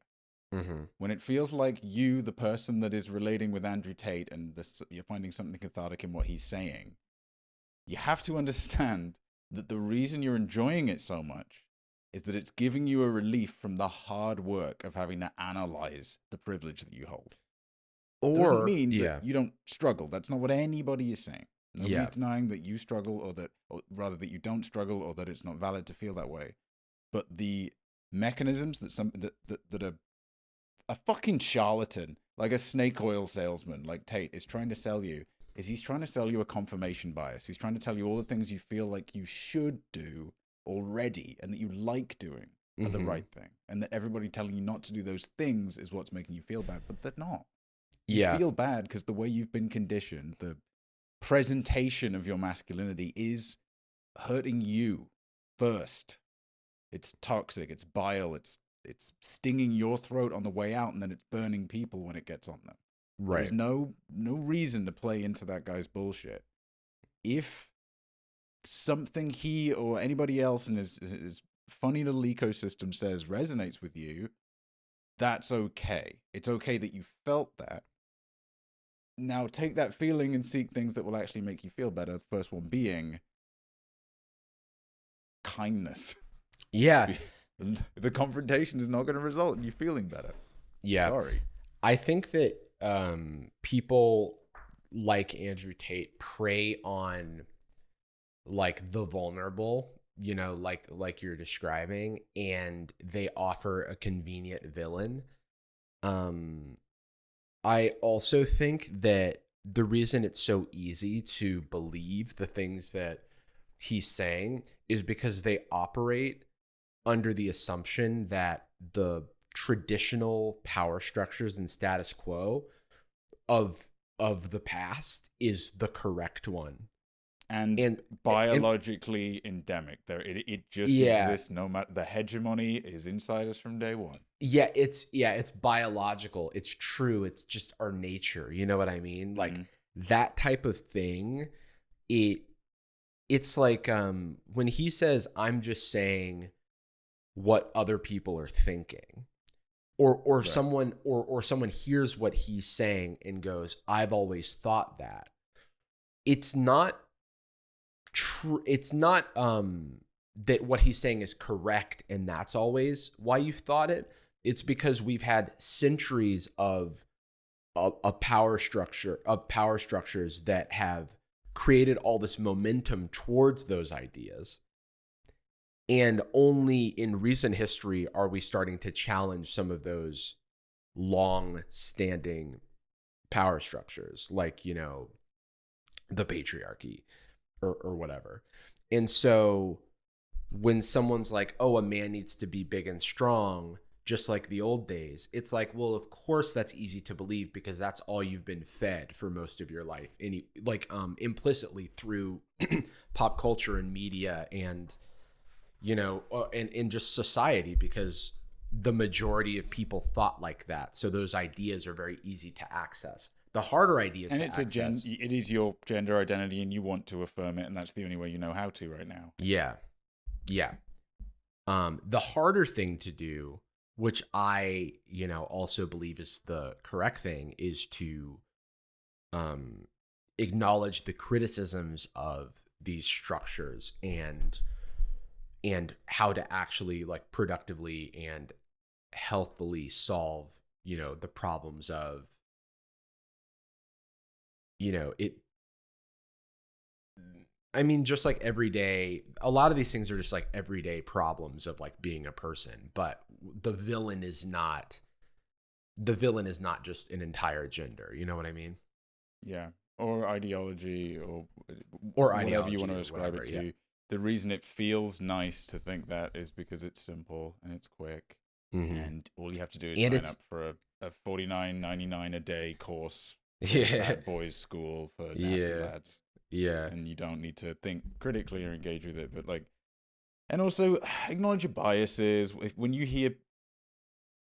When it feels like you, the person that is relating with Andrew Tate, and you're finding something cathartic in what he's saying, you have to understand that the reason you're enjoying it so much is that it's giving you a relief from the hard work of having to analyze the privilege that you hold. Or doesn't mean that you don't struggle. That's not what anybody is saying. Nobody's denying that you struggle, or rather that you don't struggle, or that it's not valid to feel that way. But the mechanisms that are a fucking charlatan, like a snake oil salesman, like Tate, is trying to sell you, is he's trying to sell you a confirmation bias. He's trying to tell you all the things you feel like you should do already and that you like doing are the right thing. And that everybody telling you not to do those things is what's making you feel bad, but they're not. You feel bad because the way you've been conditioned, the presentation of your masculinity is hurting you first. It's toxic, it's bile, it's stinging your throat on the way out, and then it's burning people when it gets on them. Right. There's no reason to play into that guy's bullshit. If something he or anybody else in his funny little ecosystem says resonates with you, that's okay. It's okay that you felt that. Now take that feeling and seek things that will actually make you feel better. The first one being kindness. Yeah. The confrontation is not going to result in you feeling better. Yeah. Sorry. I think that people like Andrew Tate prey on like the vulnerable, you know, like you're describing, and they offer a convenient villain. I also think that the reason it's so easy to believe the things that he's saying is because they operate under the assumption that the traditional power structures and status quo of the past is the correct one. And biologically endemic. There, it just exists. No matter, the hegemony is inside us from day one. Yeah, it's biological. It's true. It's just our nature. You know what I mean? Like that type of thing. It's like when he says, "I'm just saying what other people are thinking," or right. someone hears what he's saying and goes, "I've always thought that." It's not true. It's not that what he's saying is correct and that's always why you've thought it. It's because we've had centuries of power structures that have created all this momentum towards those ideas. And only in recent history are we starting to challenge some of those long-standing power structures, like, you know, the patriarchy or whatever. And so when someone's like, oh, a man needs to be big and strong, just like the old days, it's like, well, of course that's easy to believe because that's all you've been fed for most of your life. And like implicitly through pop culture and media and, you know, and just society, because the majority of people thought like that. So those ideas are very easy to access. The harder ideas and to it's access. It is your gender identity and you want to affirm it, and that's the only way you know how to right now. Yeah. Yeah. The harder thing to do, which I, you know, also believe is the correct thing, is to acknowledge the criticisms of these structures and how to actually like productively and healthily solve, you know, the problems of, you know, it. I mean, just like everyday, a lot of these things are just like everyday problems of like being a person, but the villain is not just an entire gender. You know what I mean? Yeah. Or ideology or whatever ideology, you want to ascribe it to. Yeah. The reason it feels nice to think that is because it's simple and it's quick. Mm-hmm. And all you have to do is sign up for a $49.99 a day course at Boyz school for nasty lads. Yeah. And you don't need to think critically or engage with it. But like, and also acknowledge your biases. When you hear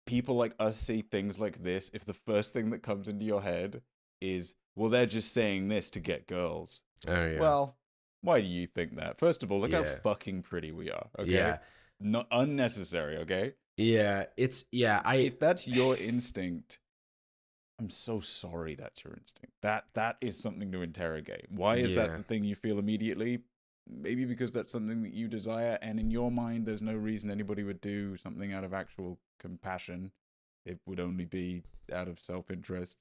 people like us say things like this, if the first thing that comes into your head is, well, they're just saying this to get girls. Oh, yeah. Well, why do you think that? First of all, look how fucking pretty we are. Okay. Yeah. Not unnecessary. Okay. Yeah. If that's your instinct, I'm so sorry that's your instinct. That is something to interrogate. Why is that the thing you feel immediately? Maybe because that's something that you desire, and in your mind, there's no reason anybody would do something out of actual compassion. It would only be out of self-interest.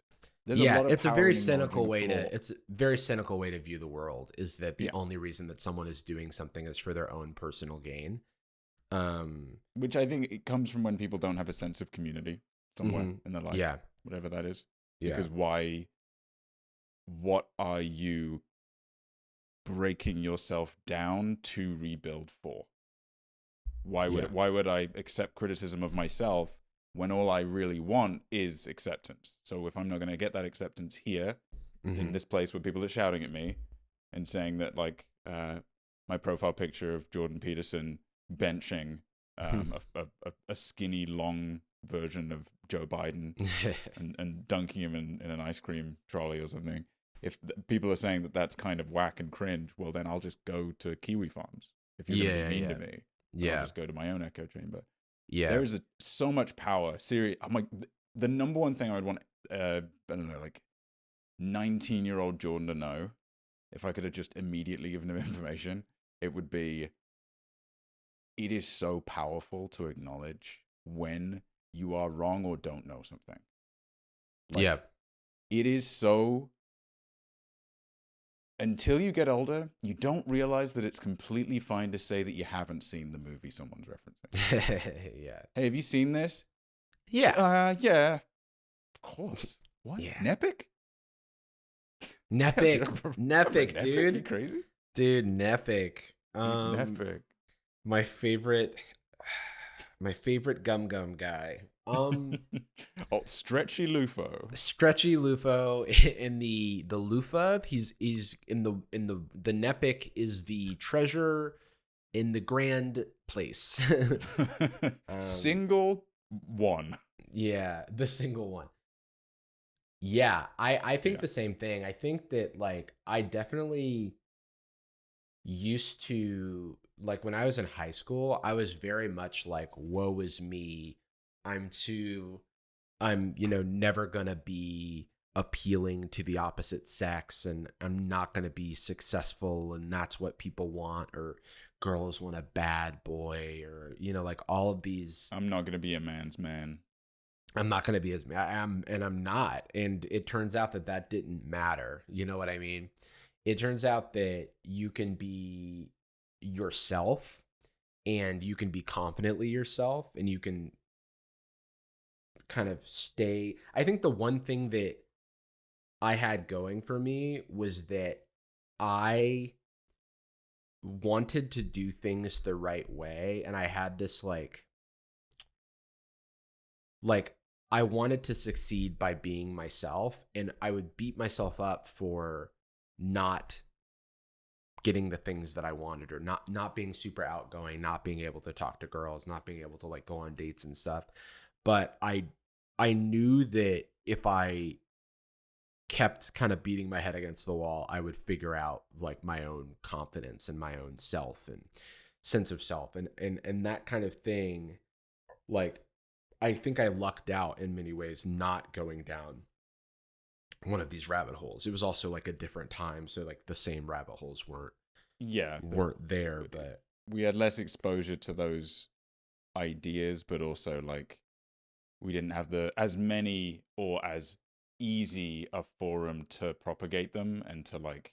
It's a very cynical way to view the world, is that the only reason that someone is doing something is for their own personal gain. Which I think it comes from when people don't have a sense of community somewhere in their life. Yeah. Whatever that is. Yeah. Because what are you breaking yourself down to rebuild for? Why would I accept criticism of myself when all I really want is acceptance? So if I'm not going to get that acceptance here, in this place where people are shouting at me and saying that, like, my profile picture of Jordan Peterson benching a skinny, long version of Joe Biden and dunking him in an ice cream trolley or something. If people are saying that that's kind of whack and cringe, well, then I'll just go to Kiwi Farms. If you're going to be mean to me, I'll just go to my own echo chamber. Yeah, there is so much power. I'm like, the number one thing I would want, I don't know, like, 19-year-old Jordan to know, if I could have just immediately given him information, it would be, it is so powerful to acknowledge when you are wrong or don't know something. Like, it is so... Until you get older, you don't realize that it's completely fine to say that you haven't seen the movie someone's referencing. Yeah. Hey, have you seen this? Yeah. Yeah. Of course. What? Yeah. Nepic? Nepic, dude. You crazy? Dude, Nepic. Nepic. My favorite gum guy. Stretchy Lufo. Stretchy Lufo in the loofah. He's in the Nepic is the treasure in the grand place. Single one. Yeah, the single one. Yeah, I think the same thing. I think that like I definitely used to, like when I was in high school, I was very much like, woe is me. I'm never gonna be appealing to the opposite sex, and I'm not gonna be successful, and that's what people want, or girls want a bad boy, or like all of these. I'm not gonna be a man's man. I'm not gonna be as I am, and I'm not. And it turns out that didn't matter. You know what I mean? It turns out that you can be yourself, and you can be confidently yourself, and you can kind of stay. I think the one thing that I had going for me was that I wanted to do things the right way, and I had this like I wanted to succeed by being myself, and I would beat myself up for not getting the things that I wanted, or not being super outgoing, not being able to talk to girls, not being able to like go on dates and stuff. But I knew that if I kept kind of beating my head against the wall, I would figure out like my own confidence and my own self and sense of self, and that kind of thing. Like, I think I lucked out in many ways not going down one of these rabbit holes. It was also like a different time, so like the same rabbit holes weren't there, but we had less exposure to those ideas, but also like we didn't have as many or as easy a forum to propagate them and to like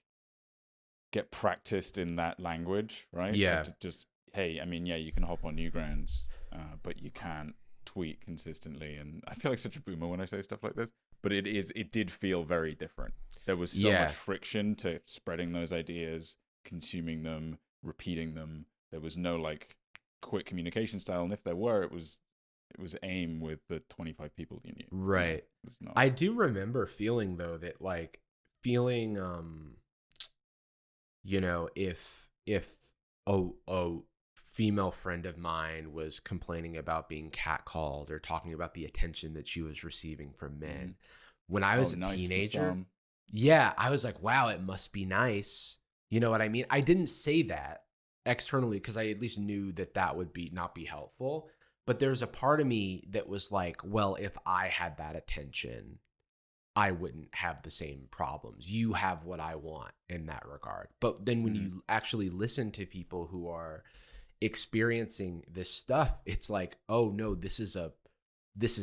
get practiced in that language, right? Yeah. Like to just, hey, I mean, yeah, you can hop on Newgrounds, but you can't tweet consistently. And I feel like such a boomer when I say stuff like this, but it did feel very different. There was so much friction to spreading those ideas, consuming them, repeating them. There was no like quick communication style, and if there were, it was AIM with the 25 people you knew. Right. I do remember feeling though that like feeling if a female friend of mine was complaining about being catcalled or talking about the attention that she was receiving from men. When I was a teenager, I was like, wow, it must be nice. You know what I mean? I didn't say that externally because I at least knew that would not be helpful. But there's a part of me that was like, well, if I had that attention, I wouldn't have the same problems. You have what I want in that regard. But then when you actually listen to people who are experiencing this stuff, it's like, oh no, this is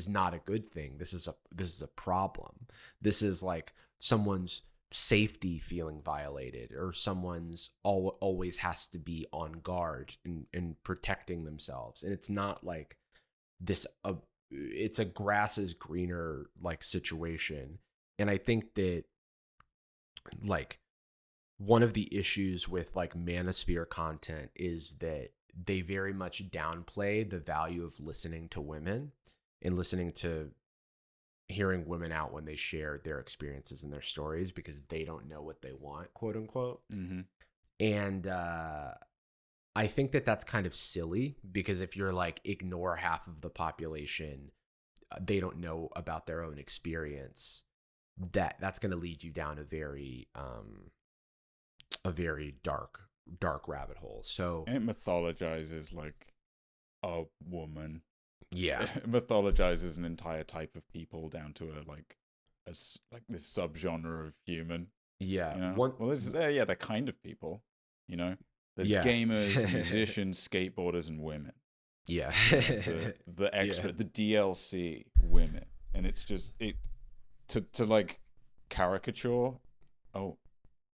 not a good thing. This is a problem. This is like someone's safety feeling violated, or someone's always has to be on guard and protecting themselves. And it's not like this it's a grass is greener like situation. And I think that like one of the issues with like manosphere content is that they very much downplay the value of listening to women and listening to hearing women out when they share their experiences and their stories, because they don't know what they want, quote unquote. Mm-hmm. And I think that's kind of silly, because if you're like ignore half of the population, they don't know about their own experience, that's going to lead you down a very dark rabbit hole. So and it mythologizes like a woman. Yeah. It mythologizes an entire type of people down to a like like this subgenre of human. Yeah. You know? Well, they're kind of people. You know, there's gamers, musicians, skateboarders, and women. Yeah. The extra, the DLC women, and it's just to like caricature. Oh,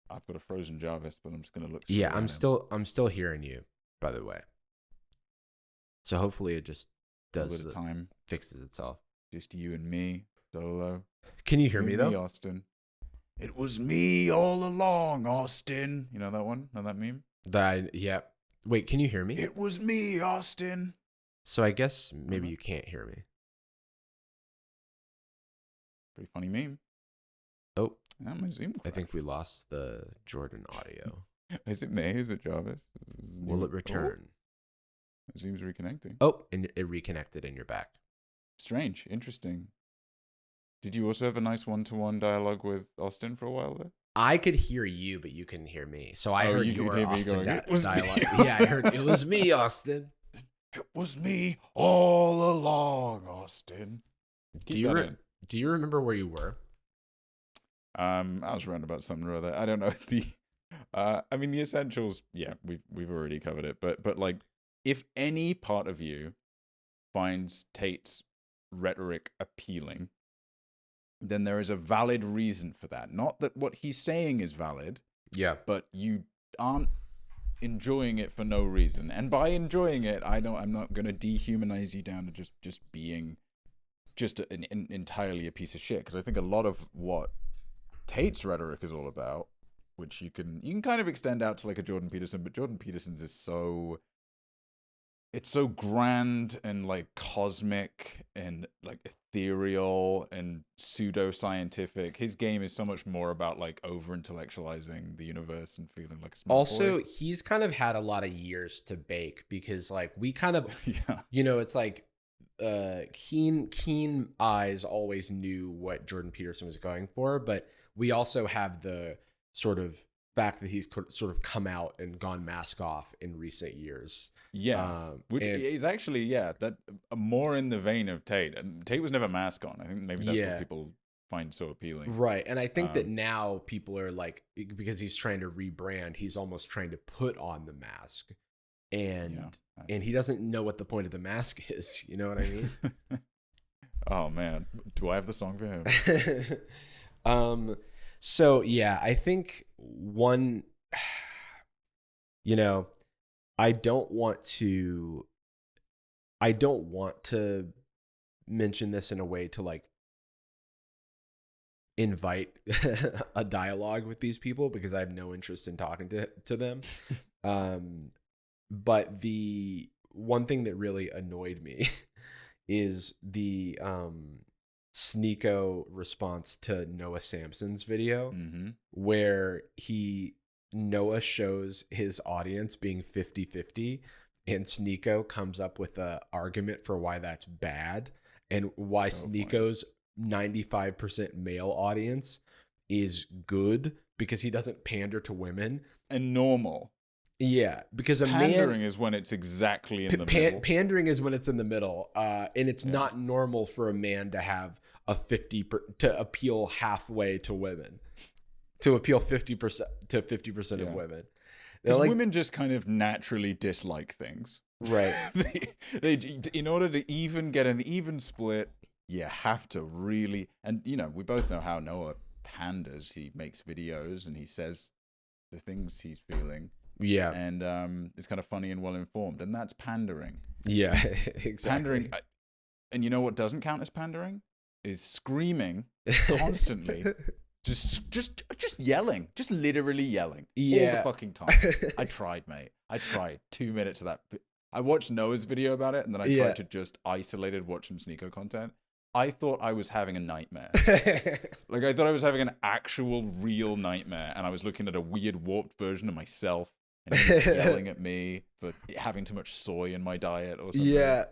I've got a frozen Jarvis, but I'm just gonna look. Yeah, I'm still hearing you, by the way. So hopefully it just does the time, fixes itself. Just you and me solo. Can you hear me though, Austin? It was me all along, Austin. You know that one? Know that meme? Yeah. Wait, can you hear me? It was me, Austin. So I guess maybe you can't hear me. Pretty funny meme. Oh, my Zoom crashed. I think we lost the Jordan audio. Is it me? Is it Jarvis? Will it return? Zoom's reconnecting. Oh, and it reconnected and you're back. Strange. Interesting. Did you also have a nice one-to-one dialogue with Austin for a while there? I could hear you, but you couldn't hear me. So I heard your Austin dialogue. Me. Yeah, I heard it was me, Austin. It was me all along, Austin. Do you remember where you were? I was around about something or other. I don't know I mean the essentials. Yeah, we've already covered it. But like, if any part of you finds Tate's rhetoric appealing, then there is a valid reason for that. Not that what he's saying is valid. Yeah. But you aren't enjoying it for no reason. And by enjoying it, I'm not going to dehumanize you down to just being just an entirely a piece of shit. Because I think a lot of what Tate's rhetoric is all about, which you can kind of extend out to like a Jordan Peterson, but Jordan Peterson's is so grand and like cosmic and like ethereal and pseudo-scientific. His game is so much more about like over-intellectualizing the universe and feeling like a smart also boy. He's kind of had a lot of years to bake, because like we kind of you know, it's like keen eyes always knew what Jordan Peterson was going for, but we also have the sort of fact that he's sort of come out and gone mask off in recent years. Yeah, which is actually that more in the vein of Tate. And Tate was never mask on. I think maybe that's what people find so appealing. Right, and I think that now people are like, because he's trying to rebrand, he's almost trying to put on the mask, and he doesn't know what the point of the mask is. You know what I mean? Oh man, do I have the song for him? So yeah, I think one, you know, I don't want to mention this in a way to like invite a dialogue with these people, because I have no interest in talking to them. But the one thing that really annoyed me is the Sneeko response to Noah Samson's video, where Noah shows his audience being 50-50, and Sneeko comes up with an argument for why that's bad, and why Sneeko's 95% male audience is good, because he doesn't pander to women. And normal. Yeah, because pandering is when it's exactly in the middle. Pandering is when it's in the middle, and it's not normal for a man to have to appeal halfway to women, to appeal 50% to 50% of women. Because like, women just kind of naturally dislike things, right? they in order to even get an even split, you have to really, and you know, we both know how Noah panders. He makes videos and he says the things he's feeling. Yeah. And it's kind of funny and well informed, and that's pandering. Yeah, exactly. Pandering, and you know what doesn't count as pandering? Is screaming constantly. just yelling. Just literally yelling. Yeah. All the fucking time. I tried, mate. I tried 2 minutes of that. I watched Noah's video about it, and then I tried to just isolated watch some Sneeko content. I thought I was having a nightmare. Like, I thought I was having an actual real nightmare, and I was looking at a weird warped version of myself, and he was yelling at me for having too much soy in my diet or something. Yeah.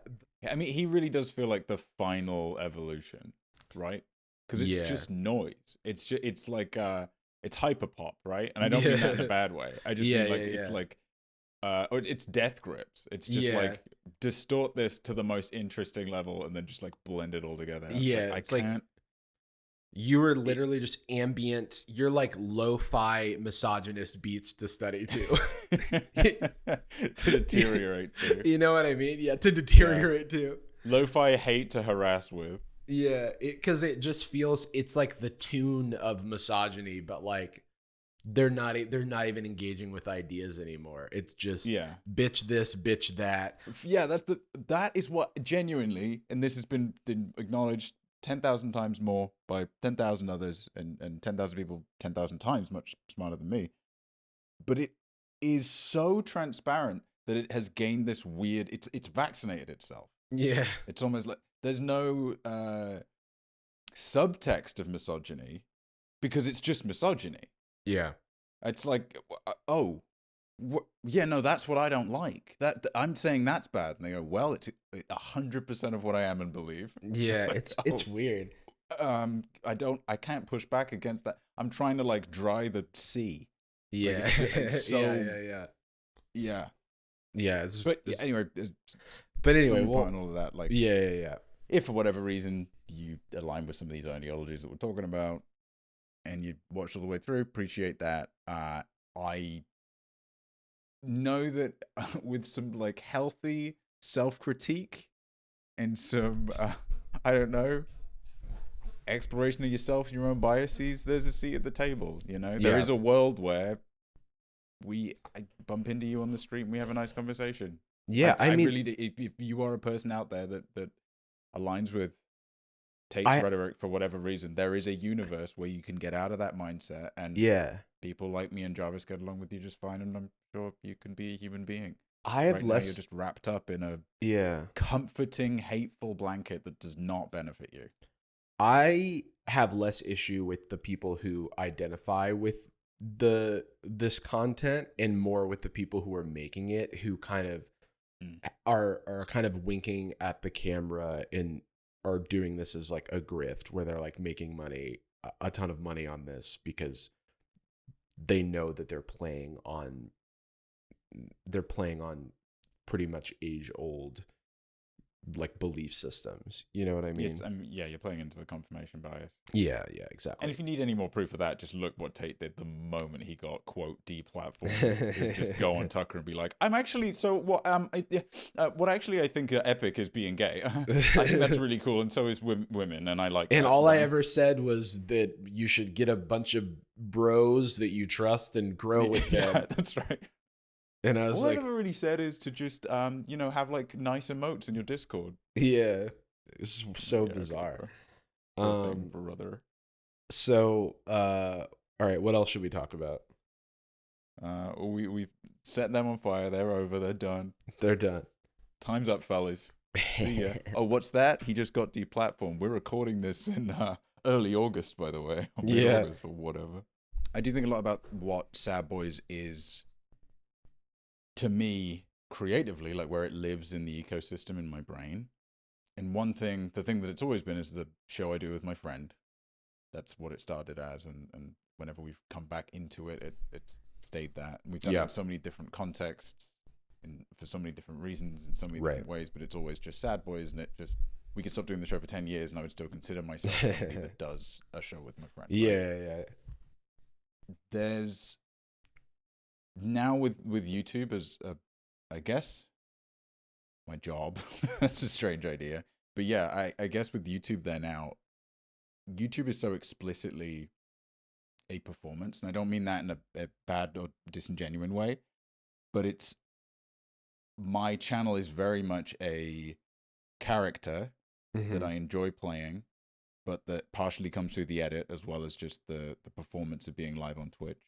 I mean, he really does feel like the final evolution, right? Because it's just noise. It's like it's hyperpop, right? And I don't mean that in a bad way. I just mean like it's like or it's death grips. It's just like distort this to the most interesting level and then just like blend it all together. Yeah, I can't. You were literally just ambient. You're like lo-fi misogynist beats to study to. To deteriorate to. You know what I mean? Yeah, to deteriorate to. Lo-fi hate to harass with. Yeah, because it just feels, it's like the tune of misogyny, but like they're not even engaging with ideas anymore. It's just bitch this, bitch that. Yeah, that is what genuinely, and this has been acknowledged 10,000 times more by 10,000 others and 10,000 people 10,000 times much smarter than me. But it is so transparent that it has gained this weird, it's vaccinated itself. Yeah. It's almost like there's no subtext of misogyny because it's just misogyny. Yeah. It's like, yeah, no, that's what I don't like. That I'm saying that's bad. And they go, well, it's 100% of what I am and believe. Yeah, it's weird. I can't push back against that. I'm trying to like dry the sea. Yeah. Like, yeah. But anyway, well, and all of that, like, yeah. If for whatever reason you align with some of these ideologies that we're talking about, and you watched all the way through, appreciate that. I know that with some like healthy self-critique and some, I don't know, exploration of yourself and your own biases, there's a seat at the table. You know, there is a world where I bump into you on the street and we have a nice conversation. Yeah, I mean, really, if you are a person out there that aligns with Tate's rhetoric for whatever reason, there is a universe where you can get out of that mindset, and people like me and Jarvis get along with you just fine, and I'm sure you can be a human being. Now you're just wrapped up in a comforting, hateful blanket that does not benefit you. I have less issue with the people who identify with this content and more with the people who are making it, who kind of are kind of winking at the camera and are doing this as like a grift, where they're like making a ton of money on this because they know that they're playing on pretty much age old like belief systems. You know what I mean? You're playing into the confirmation bias. Yeah, exactly. And if you need any more proof of that, just look what Tate did the moment he got quote deplatformed. Is just go on Tucker and be like, I'm actually what actually I think Epic is being gay. I think that's really cool, and so is women, and I like. And all I ever said was that you should get a bunch of bros that you trust and grow with them. Yeah, that's right. And I was all I ever really said is to just, have like nice emotes in your Discord. Yeah, it's so bizarre. Okay, brother. So, all right, what else should we talk about? We've set them on fire. They're over. They're done. They're done. Time's up, fellas. See ya. Oh, what's that? He just got deplatformed. We're recording this in early August, by the way. August or whatever. I do think a lot about what Sad Boys is. To me, creatively, like where it lives in the ecosystem in my brain. And the thing that it's always been is the show I do with my friend. That's what it started as. And whenever we've come back into it, it's stayed that. And we've done it in so many different contexts and for so many different reasons in so many different ways, but it's always just Sad Boys. And we could stop doing the show for 10 years and I would still consider myself somebody that does a show with my friend. Yeah. There's now with YouTube as I guess my job. That's a strange idea, but yeah, I guess with YouTube there now, YouTube is so explicitly a performance, and I don't mean that in a bad or disingenuous way, but my channel is very much a character that I enjoy playing, but that partially comes through the edit as well as just the performance of being live on Twitch.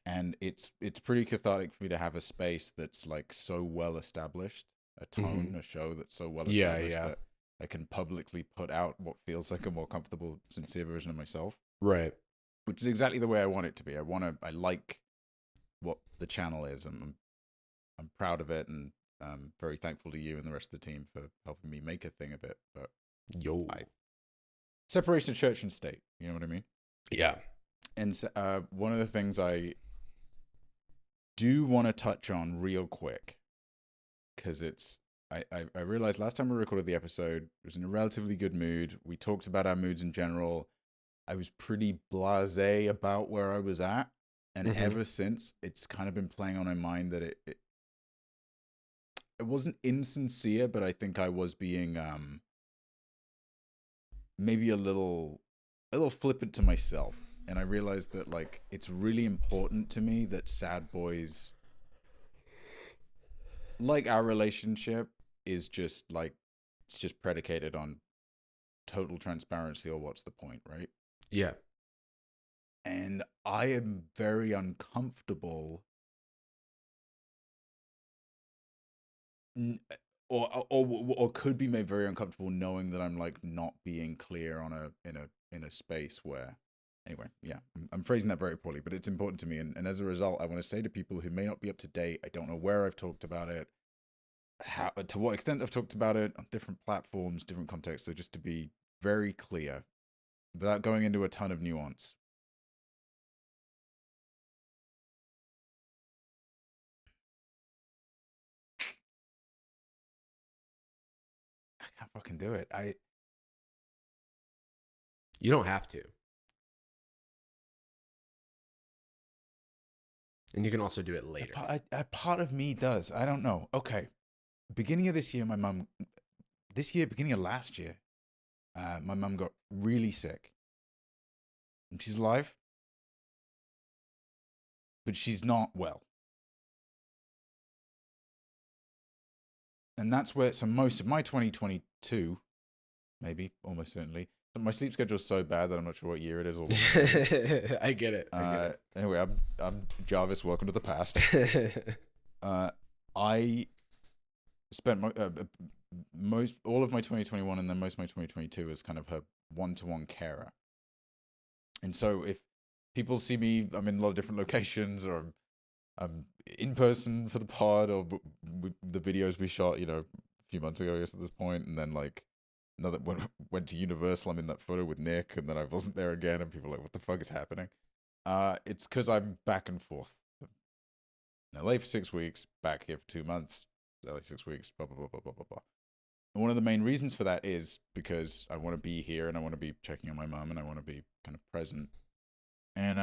And it's pretty cathartic for me to have a space that's like so well established, a tone, a show that's so well established that I can publicly put out what feels like a more comfortable, sincere version of myself. Right. Which is exactly the way I want it to be. I like what the channel is. I'm proud of it, and I'm very thankful to you and the rest of the team for helping me make a thing of it. But separation of church and state, you know what I mean? Yeah. And one of the things I do want to touch on real quick, because I realized last time we recorded the episode, it was in a relatively good mood. We talked about our moods in general. I was pretty blasé about where I was at. And ever since, it's kind of been playing on my mind that it wasn't insincere, but I think I was being maybe a little flippant to myself. And I realized that, like, it's really important to me that Sad Boys, like our relationship, is just like, it's just predicated on total transparency, or what's the point, right? Yeah. And I am very uncomfortable, or could be made very uncomfortable knowing that I'm like not being clear on in a space where, anyway, yeah, I'm phrasing that very poorly, but it's important to me. And as a result, I want to say to people who may not be up to date, I don't know where I've talked about it, how, to what extent I've talked about it on different platforms, different contexts. So just to be very clear, without going into a ton of nuance. I can't fucking do it. You don't have to. And you can also do it later. A part of me does. I don't know. Okay. Beginning of this year, beginning of last year, my mum got really sick. And she's alive, but she's not well. And that's where, so most of my 2022, maybe, almost certainly, my sleep schedule is so bad that I'm not sure what year it is. Or I get it. Anyway, I'm Jarvis. Welcome to the past. I spent all of my 2021 and then most of my 2022 as kind of her one-to-one carer. And so if people see me, I'm in a lot of different locations, or I'm in person for the pod, or the videos we shot, a few months ago, I guess, at this point, and then like another went to Universal, I'm in that photo with Nick, and then I wasn't there again, and people are like, what the fuck is happening? It's because I'm back and forth. In LA for 6 weeks, back here for 2 months, LA 6 weeks, blah, blah, blah, blah, blah, blah, blah. And one of the main reasons for that is because I want to be here, and I want to be checking on my mom, and I want to be kind of present. And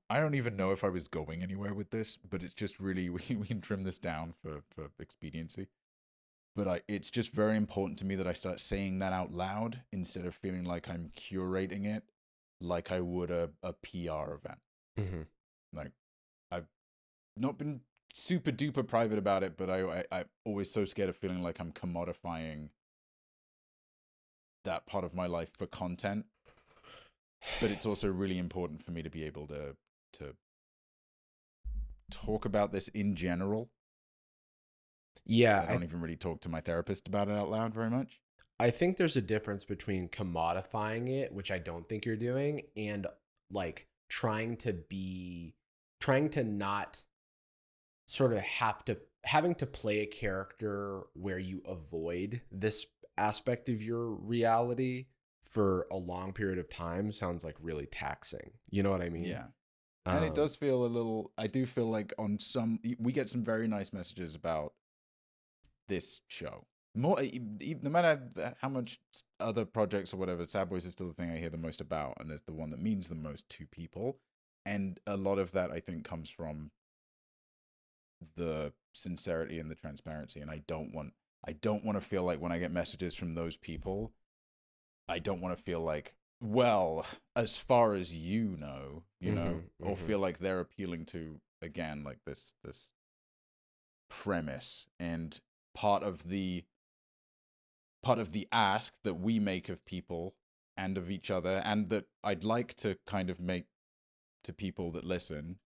I don't even know if I was going anywhere with this, but it's just really, we can trim this down for expediency. But it's just very important to me that I start saying that out loud instead of feeling like I'm curating it like I would a PR event. Mm-hmm. Like, I've not been super duper private about it, but I'm always so scared of feeling like I'm commodifying that part of my life for content. But it's also really important for me to be able to talk about this in general. Yeah. I don't even really talk to my therapist about it out loud very much. I think there's a difference between commodifying it, which I don't think you're doing, and like trying to not sort of having to play a character where you avoid this aspect of your reality for a long period of time sounds like really taxing. You know what I mean? Yeah. And it does feel I do feel like we get some very nice messages about this show. More, no matter how much other projects or whatever, Sad Boys is still the thing I hear the most about, and it's the one that means the most to people. And a lot of that, I think, comes from the sincerity and the transparency. And I don't want to feel like when I get messages from those people, I don't want to feel like, well, as far as you know, or feel like they're appealing to, again, like this premise. And part of the ask that we make of people and of each other, and that I'd like to kind of make to people that listen,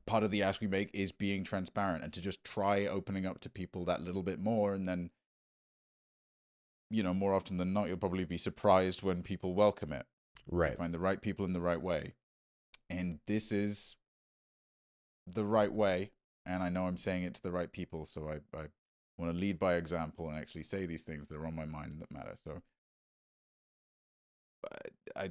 part of the ask we make is being transparent and to just try opening up to people that little bit more. And then, more often than not, you'll probably be surprised when people welcome it. Right. You find the right people in the right way. And this is the right way. And I know I'm saying it to the right people. So I want to lead by example and actually say these things that are on my mind that matter. So I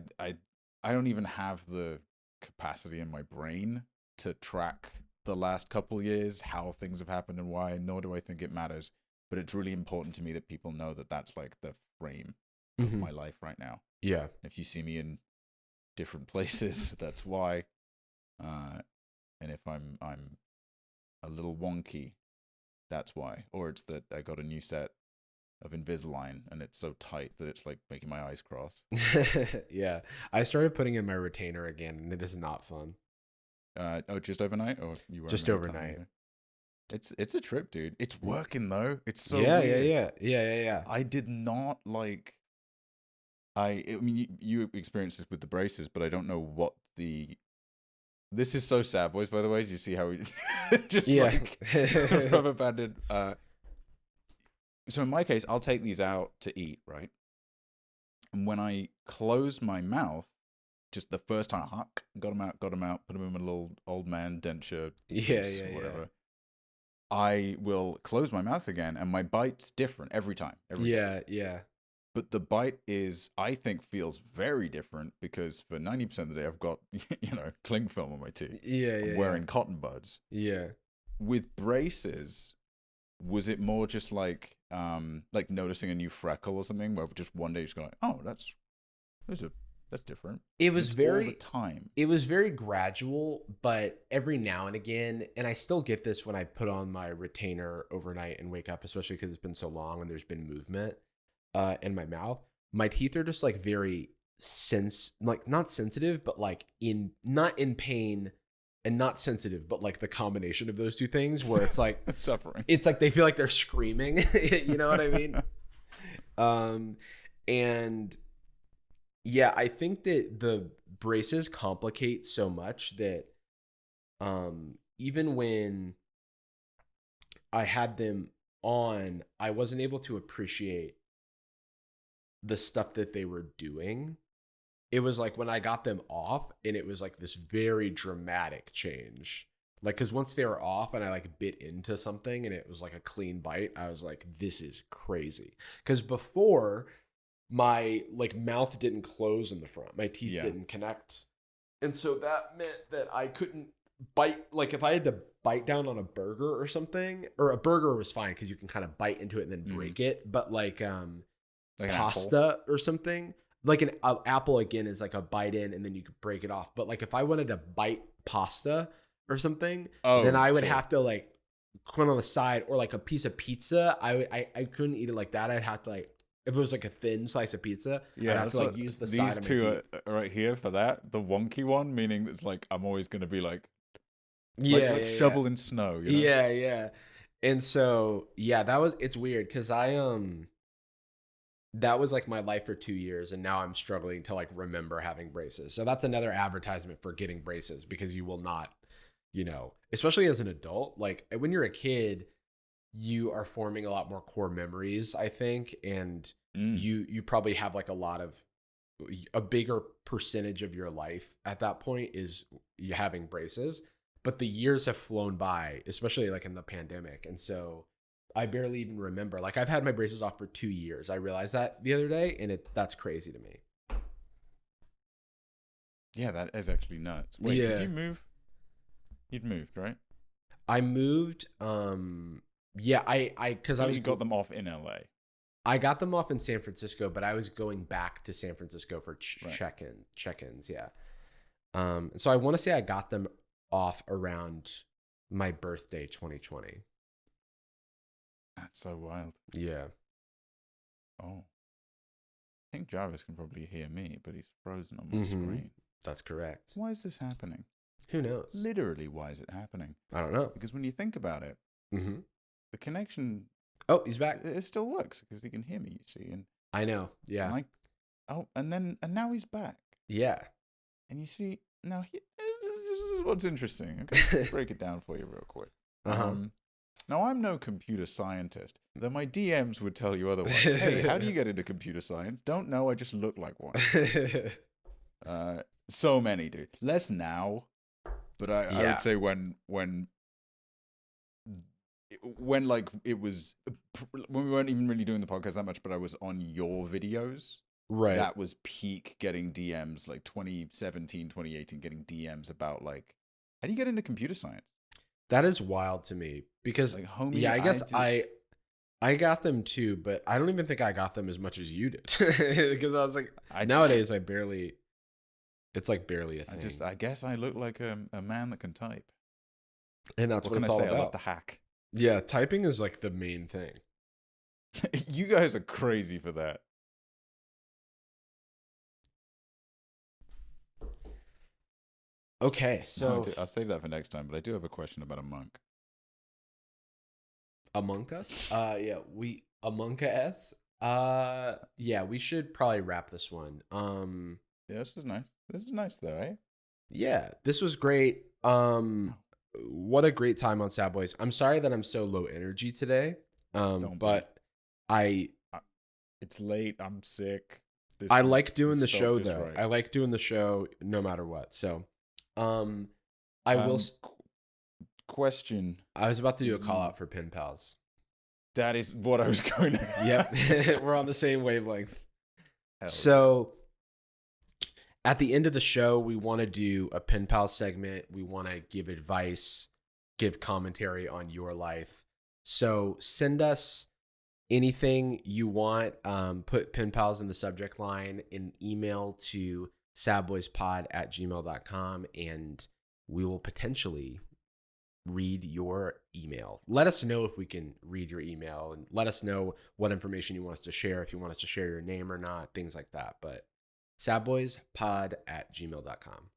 don't even have the capacity in my brain to track the last couple years, how things have happened and why, nor do I think it matters. But it's really important to me that people know that that's like the frame. of my life right now. Yeah. If you see me in different places, that's why. And if I'm a little wonky, that's why. Or it's that I got a new set of Invisalign and it's so tight that it's like making my eyes cross. Yeah. I started putting in my retainer again, and it is not fun. Just overnight, or you were just overnight? It's a trip, dude. It's working though. It's so weird. Yeah. I did not like. I mean, you experienced this with the braces, but I don't know what the. This is so sad, boys. By the way, did you see how we just like rubber banded? So in my case, I'll take these out to eat, right? And when I close my mouth, just the first time, got them out, put them in my little old man denture, whatever. I will close my mouth again, and my bite's different every time. Yeah. But the bite I think, feels very different because for 90% of the day, I've got, cling film on my teeth. I'm wearing cotton buds. Yeah. With braces, was it more just like noticing a new freckle or something, where just one day you're just going, oh, that's different. It was all the time. It was very gradual, but every now and again, and I still get this when I put on my retainer overnight and wake up, especially because it's been so long and there's been movement in my mouth. My teeth are just like very not sensitive, but like not in pain and not sensitive, but like the combination of those two things where it's like suffering. It's like they feel like they're screaming. You know what I mean? And yeah, I think that the braces complicate so much that even when I had them on, I wasn't able to appreciate the stuff that they were doing. It was like when I got them off, and it was like this very dramatic change. Like, because once they were off and I like bit into something and it was like a clean bite, I was like, this is crazy. Because before, my like mouth didn't close in the front. My teeth didn't connect. And so that meant that I couldn't bite. Like if I had to bite down on a burger or something, or a burger was fine because you can kind of bite into it and then break it. But like pasta or something, like an apple again is like a bite in and then you could break it off. But like if I wanted to bite pasta or something, then I would have to like put on the side, or like a piece of pizza. I couldn't eat it like that. I'd have to like, if it was like a thin slice of pizza, I'd have to like use the side of my teeth. These two are right here for that. The wonky one, meaning it's like I'm always going to be like shovel in snow. You know? Yeah. And so it's weird because that was like my life for 2 years, and now I'm struggling to like remember having braces. So that's another advertisement for getting braces, because you will not, especially as an adult, like when you're a kid, you are forming a lot more core memories, I think. And you probably have like a bigger percentage of your life at that point is you having braces, but the years have flown by, especially like in the pandemic. And so I barely even remember, like I've had my braces off for 2 years. I realized that the other day, and that's crazy to me. Yeah, that is actually nuts. Wait, did you move? You'd moved, right? I moved, yeah, because I was got them off in LA. I got them off in San Francisco, but I was going back to San Francisco for check-ins. Yeah. So I want to say I got them off around my birthday, 2020. That's so wild. Yeah. Oh. I think Jarvis can probably hear me, but he's frozen on my screen. That's correct. Why is this happening? Who knows? Literally, why is it happening? I don't know. Because when you think about it, the connection... Oh, he's back. It still works because he can hear me, you see. And I know, yeah. And now he's back. Yeah. And you see, now this is what's interesting. Okay, break it down for you real quick. Now, I'm no computer scientist, though my DMs would tell you otherwise. Hey, how do you get into computer science? Don't know, I just look like one. So many, dude. Less now, but I would say when like it was, when we weren't even really doing the podcast that much, but I was on your videos. Right. That was peak getting DMs, like 2017, 2018, getting DMs about like, how do you get into computer science? That is wild to me because, like, homie, I guess I got them too, but I don't even think I got them as much as you did. Because I was like, nowadays it's like barely a thing. I guess I look like a man that can type. And that's what it's all about. I love the hack. Yeah, typing is like the main thing. You guys are crazy for that. Okay, so I'll save that for next time, but I do have a question about a monk. Among Us? Among Us? Yeah, we should probably wrap this one. Yeah, this was nice. This was nice though, eh? Yeah, this was great. What a great time on Sad Boys. I'm sorry that I'm so low energy today. But it's late. I'm sick. I like doing the show though. Right. I like doing the show no matter what. So, I will. Question. I was about to do a call out for pen pals. That is what I was going to. Yep, we're on the same wavelength. So, at the end of the show, we want to do a pen pal segment. We want to give advice, give commentary on your life. So send us anything you want. Put pen pals in the subject line, an email to sadboyspod@gmail.com, and we will potentially read your email. Let us know if we can read your email, and let us know what information you want us to share, if you want us to share your name or not, things like that. But sadboyspod@gmail.com.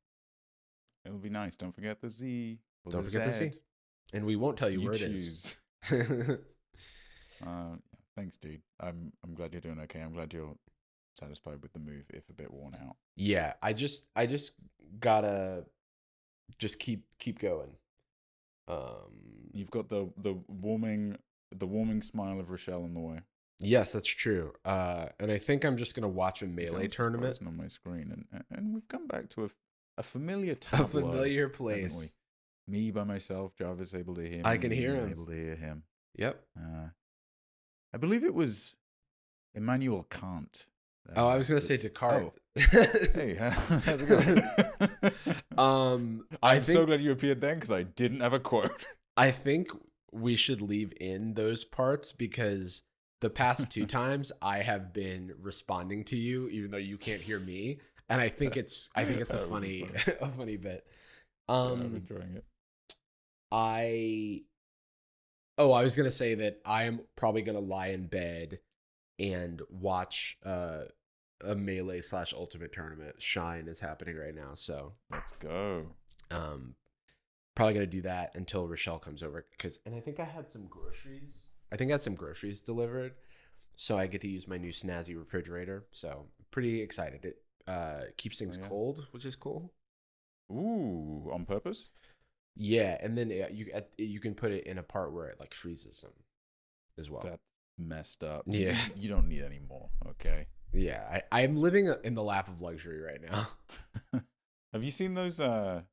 It'll be nice. Don't forget the Z. Don't forget the Z. And we won't tell you where it is. Thanks, dude. I'm glad you're doing okay. I'm glad you're satisfied with the move, if a bit worn out. Yeah, I just gotta just keep going. You've got the warming smile of Rochelle in the way. Yes, that's true. And I think I'm just gonna watch a melee tournament on my screen, and we've come back to a familiar tableau, a familiar place. Me by myself, Jarvis able to hear me. I can hear him. Able to hear him. Yep. I believe it was Immanuel Kant. I was gonna say Descartes. Hey, how's it going? I'm so glad you appeared then, because I didn't have a quote. I think we should leave in those parts, because the past 2 times I have been responding to you, even though you can't hear me, and I think it's a funny a funny bit. I'm enjoying it. I was gonna say that I am probably gonna lie in bed and watch a melee / ultimate tournament. Shine is happening right now, so let's go. Probably gonna do that until Rochelle comes over, and I think I had some groceries. I think I had some groceries delivered, so I get to use my new snazzy refrigerator. So pretty excited. It keeps things cold, which is cool. Ooh, on purpose? Yeah, and then you can put it in a part where it like freezes them as well. That's messed up. Yeah, you don't need any more. Okay. Yeah, I'm living in the lap of luxury right now. Have you seen those wet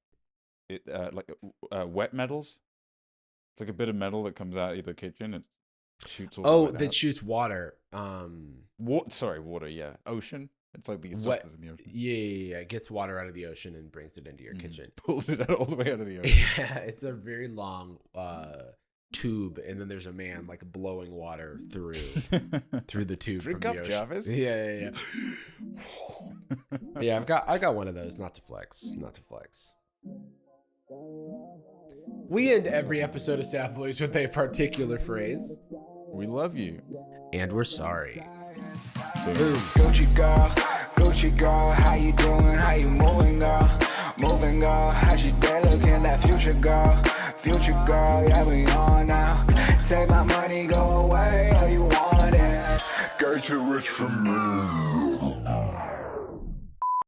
metals? It's like a bit of metal that comes out of the kitchen and shoots all the way out. Shoots water. Water. Yeah, ocean. It's like the stuff that's in the ocean. Yeah. It gets water out of the ocean and brings it into your kitchen. Pulls it out all the way out of the ocean. Yeah, it's a very long tube, and then there's a man like blowing water through the tube. Drink from up, the ocean. Jarvis. Yeah. Yeah, I got one of those. Not to flex. We end every episode of Sad Boys with a particular phrase. We love you. And we're sorry. Gucci girl, how you doing? How you moving?